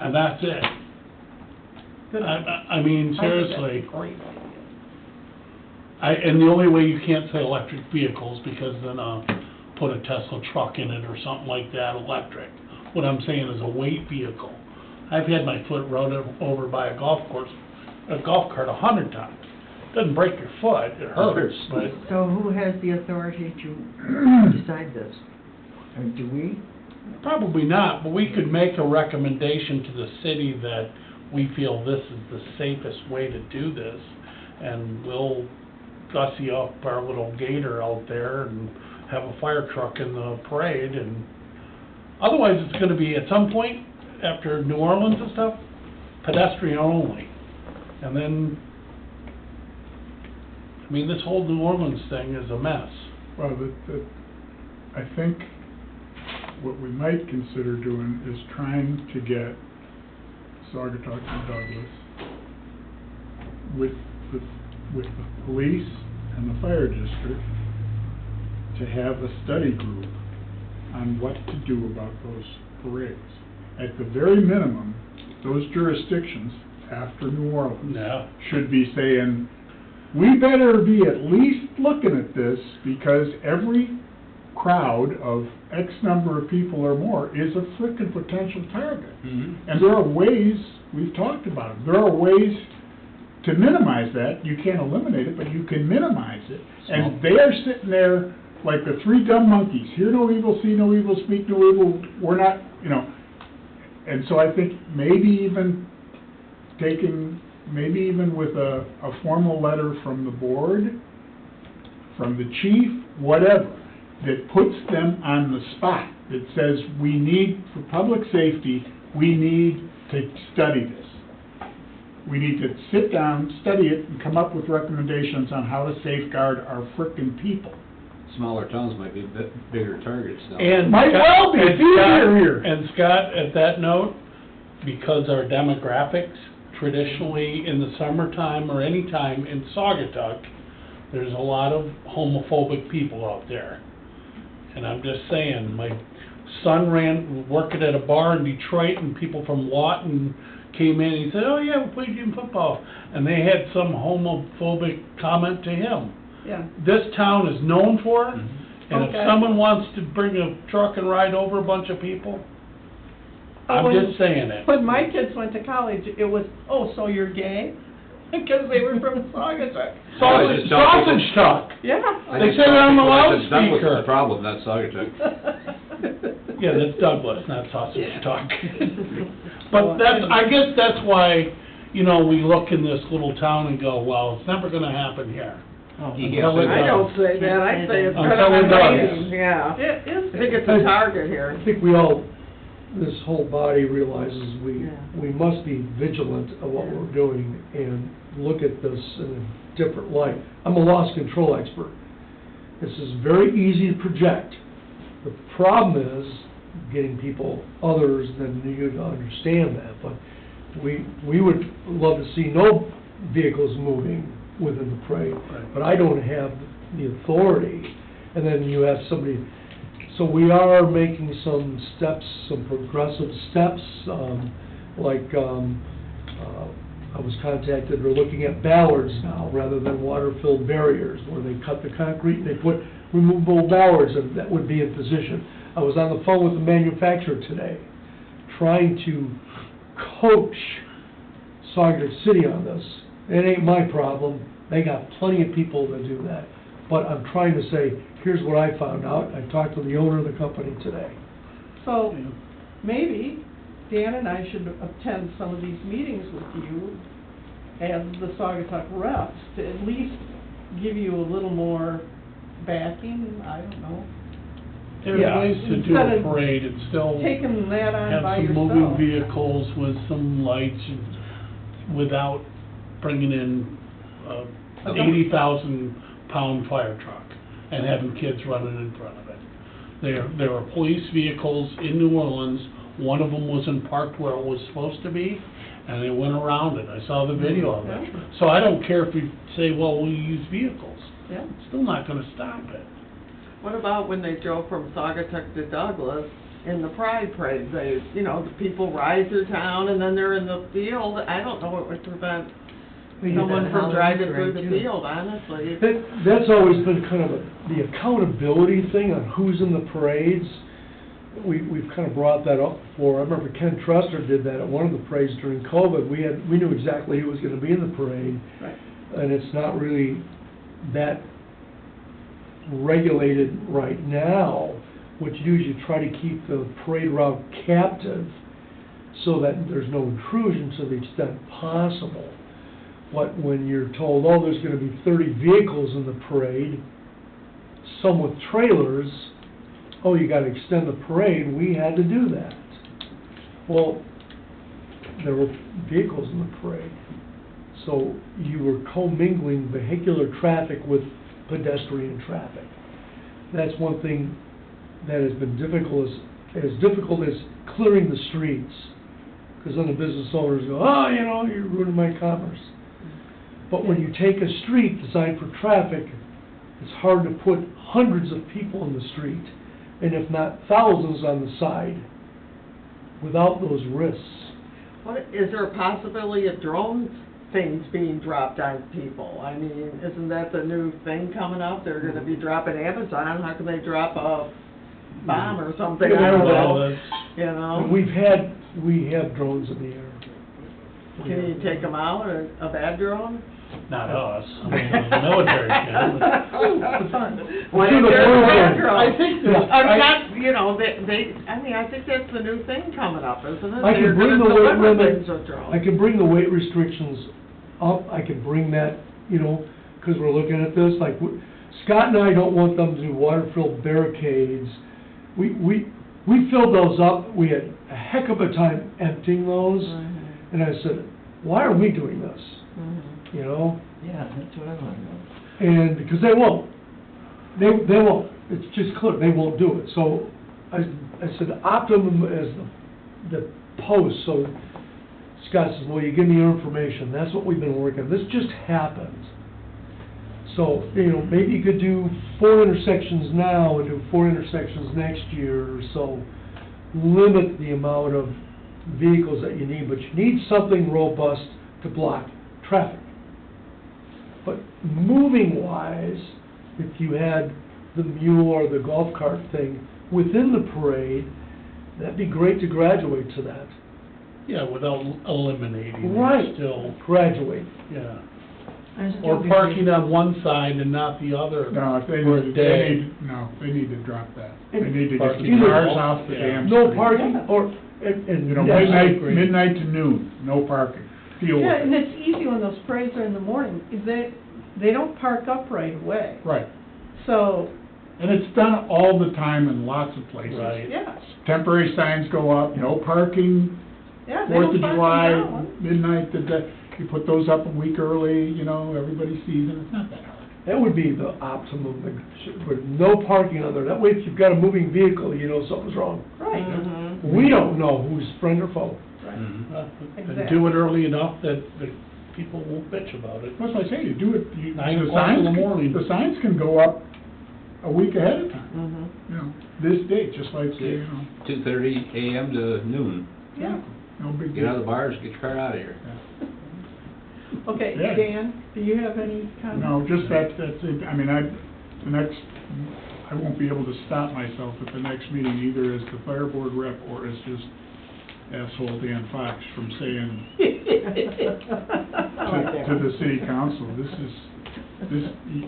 and that's it. Good. I mean, seriously, That's a great idea. and the only way you can't say electric vehicles, because then, put a Tesla truck in it or something like that, electric. What I'm saying is a weight vehicle. I've had my foot run over by a golf cart 100 times. Doesn't break your foot, it hurts, but So who has the authority to decide this? Or do we? probably not, but we could make a recommendation to the city that we feel this is the safest way to do this, and we'll gussy up our little gator out there and have a fire truck in the parade, and otherwise it's gonna be, at some point, after New Orleans and stuff, pedestrian only. And then, I mean, this whole New Orleans thing is a mess. Well, I think what we might consider doing is trying to get Saugatuck and Douglas with the police and the fire district to have a study group on what to do about those parades. At the very minimum, those jurisdictions, after New Orleans, Yeah. should be saying, we better be at least looking at this, because every crowd of X number of people or more is a frickin' potential target. And there are ways, we've talked about it, there are ways to minimize that. You can't eliminate it, but you can minimize it. And they are sitting there like the three dumb monkeys, hear no evil, see no evil, speak no evil, we're not, you know. And so I think maybe even with a formal letter from the board, from the chief, whatever, that puts them on the spot, that says, we need, for public safety, we need to study this. We need to sit down, study it, and come up with recommendations on how to safeguard our frickin' people. Smaller towns might be bigger targets now. And Might well be, it's easier here. And Scott, at that note, because our demographics, traditionally in the summertime or any time in Saugatuck, there's a lot of homophobic people out there. And I'm just saying, my son working at a bar in Detroit, and people from Lawton came in, and he said, oh yeah, we played you in football. And they had some homophobic comment to him. Yeah. This town is known for it, and if Okay. someone wants to bring a truck and ride over a bunch of people, I'm When- just saying it. When my kids went to college, it was, oh, so you're gay? Because they were from Saugatuck. Sausage talk. Yeah. They said it on the Douglas is loudspeaker. the problem, not Saugatuck. Yeah, that's Douglas, not sausage talk. But that's, I guess that's why, you know, we look in this little town and go, well, it's never gonna happen here. Until it I does. don't say that, I say it's Until kind it of does. amazing, yeah. It is. I think it's a target here. I think we all, this whole body realizes we must be vigilant of what we're doing and look at this in a different light. I'm a loss control expert. This is very easy to project. The problem is getting people, others than you, to understand that. But we would love to see no vehicles moving within the parade, but I don't have the authority. And then you have somebody, so we are making some steps, some progressive steps, I was contacted, we're looking at ballards now, rather than water-filled barriers, where they cut the concrete, and they put removable ballards, and that would be in position. I was on the phone with the manufacturer today, trying to coach Saugatuck City on this. It ain't my problem, they got plenty of people that do that. But I'm trying to say, here's what I found out, I talked to the owner of the company today. So, maybe Dan and I should attend some of these meetings with you as the Saugatuck reps, to at least give you a little more backing, I don't know. There's Yeah. ways to do Instead a of parade and still taking that on have by some yourself. moving vehicles with some lights and without bringing in a 80,000-pound fire truck and having kids running in front of it. There are police vehicles in New Orleans. One of them wasn't parked where it was supposed to be, and they went around it. I saw the video of it. Yeah. So I don't care if we say, well, we use vehicles. Yeah. It's still not gonna stop it. What about when they drove from Saugatuck to Douglas in the Pride Parade? They, you know, the people ride through town and then they're in the field. I don't know what would prevent someone from driving through the field, honestly. That's always been kind of the accountability thing on who's in the parades. We've kind of brought that up before. I remember Ken Trester did that at one of the parades during COVID. We knew exactly who was gonna be in the parade. Right. and it's not really that regulated right now. What you do is you try to keep the parade route captive so that there's no intrusion to the extent possible. When you're told, oh, there's gonna be 30 vehicles in the parade, some with trailers, oh, you gotta extend the parade, we had to do that. Well, there were vehicles in the parade, so you were commingling vehicular traffic with pedestrian traffic. That's one thing that has been difficult as clearing the streets, because then the business owners go, oh, you know, you're ruining my commerce. But when you take a street designed for traffic, it's hard to put hundreds of people in the street, and if not thousands on the side, without those risks. Is there a possibility of drone things being dropped on people? I mean, isn't that the new thing coming up? They're gonna be dropping Amazon, how can they drop a bomb or something? I don't know, you know? We have drones in the air. Can you take them out, or a bad drone? Not us, I mean, the military can. Well, if there's a bad drone. I think I'm not, you know, I mean, I think that's the new thing coming up, isn't it? I They're can bring gonna the weight deliver limit, things with drones. I can bring the weight restrictions up, I can bring that, you know, because we're looking at this, like, Scott and I don't want them to do water-filled barricades. We filled those up, we had a heck of a time emptying those, and I said, why are we doing this? You know? Yeah, that's what I want to know. And, because they won't. They won't. It's just clear, they won't do it. So, I said, optimum as the post, so Scott says, well, you give me your information. That's what we've been working on. This just happened. So, you know, maybe you could do 4 intersections now and do 4 intersections next year or so. Limit the amount of vehicles that you need, but you need something robust to block traffic. But moving-wise, if you had the mule or the golf cart thing within the parade, that'd be great to graduate to that. Yeah, without eliminating Right. it, still, Graduate. yeah. I just Or don't parking think on one side and not the other No, if they for a need, day. they need to drop that. They And need to get parking the cars lots, off the yeah. damn No street. parking, or, and. You know, yes, I midnight, agree. midnight to noon, no parking. Deal with Yeah, and it. it's easy when those parades are in the morning, they don't park up right away. Right. So, And it's done all the time in lots of places. Right. yeah, Temporary signs go up, no parking, yeah, they 4th don't of park July, them down. midnight, you put those up a week early, you know, everybody sees it, it's not that hard. That would be the optimum, with no parking on there. That way, if you've got a moving vehicle, you know something's wrong. Right, We don't know who's friend or foe. right. And Exactly. do it early enough that people won't bitch about it. That's what I say, you do it, 9 the o'clock in signs the can- morning. The signs can go up a week ahead of time, you know, this date, just like, you know, 2:30 AM to noon. Yeah. no big Get out of the deal. bars, get your car out of here. Okay, Yeah. Dan, do you have any comments? No, just that's it, I mean, I won't be able to stop myself at the next meeting either as the fire board rep or as just asshole Dan Fox from saying to the city council,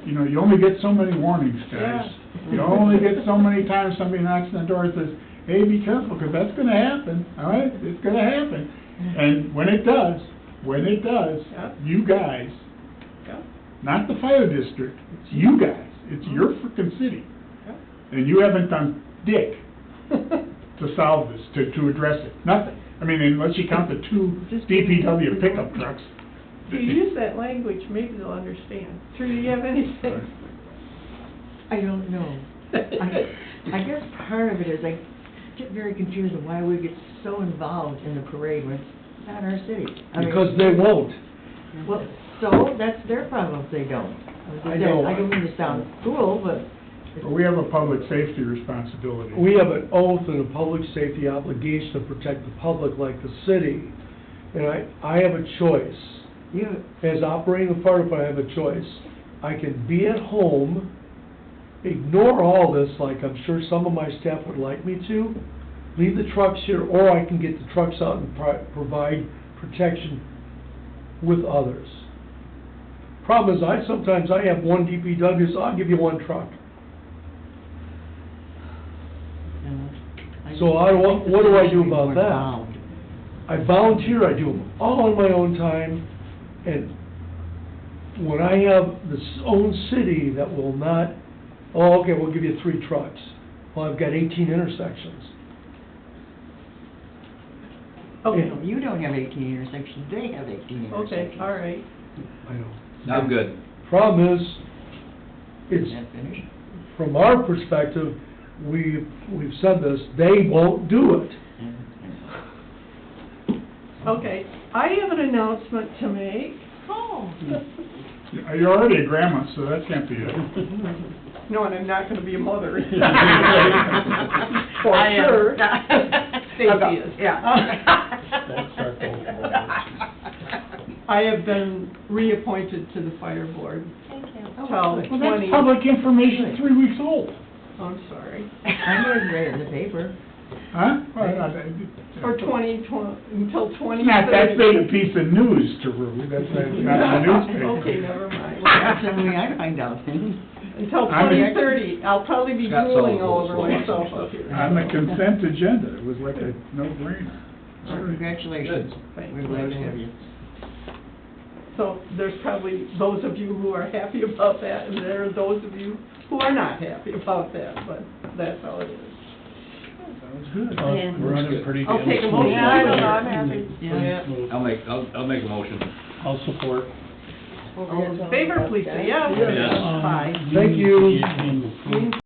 you know, you only get so many warnings, guys. You only get so many times somebody knocks on the door and says, hey, be careful, because that's gonna happen, all right? It's gonna happen. And when it does, Yeah. you guys, Yeah. not the fire district, it's you guys, it's your frickin' city. Yeah. And you haven't done dick to solve this, to address it, nothing. I mean, unless you count the 2 Just- DPW pickup trucks. If you use that language, maybe they'll understand. Trudy, do you have anything? I don't know. I guess part of it is I get very confused on why we get so involved in the parade when it's not our city. I mean, Because they won't. Well, so that's their problem if they don't. I know. I don't mean to sound cruel, but. But we have a public safety responsibility. We have an oath and a public safety obligation to protect the public like the city. And I have a choice. You, As operating a fire department, I have a choice. I can be at home, ignore all this, like I'm sure some of my staff would like me to, leave the trucks here, or I can get the trucks out and provide protection with others. Problem is, sometimes I have one DPW, so I'll give you one truck. So what do I do about that? I volunteer, I do them all in my own time, and when I have the own city that will not, oh, okay, we'll give you 3 trucks. Well, I've got 18 intersections. Okay, No, you don't have 18 intersections, they have 18 intersections. okay, all right. I know. I'm good. Problem is, it's, Is that finished? from our perspective, we've said this, they won't do it. Okay, I have an announcement to make. Oh. You're already a grandma, so that can't be it. No, and I'm not gonna be a mother. I For am. sure. Stacy is. That's our goal. I have been reappointed to the fire board Thank you. till Well, 20. that's public information 3 weeks old. I'm sorry. I know it's right in the paper. Huh? For 2020, until 2030. Not that big a piece of news to Rue, that's not the newspaper. Okay, never mind. That's the way I find out things. Until I mean- 2030, I'll probably be Scott drooling Sullivan all over was myself slow. up here. On the consent agenda, it was like a no-brainer. Well, congratulations. Thank We're you. glad to have you. So there's probably those of you who are happy about that, and there are those of you who are not happy about that, but that's how it is. Sounds good. We're running pretty I'll damn take a smooth. motion. Yeah, I know, I'm happy. Yeah. Smooth. I'll make a motion. I'll support. All in favor, please say yes. Yes. Aye. Thank you. Being approved.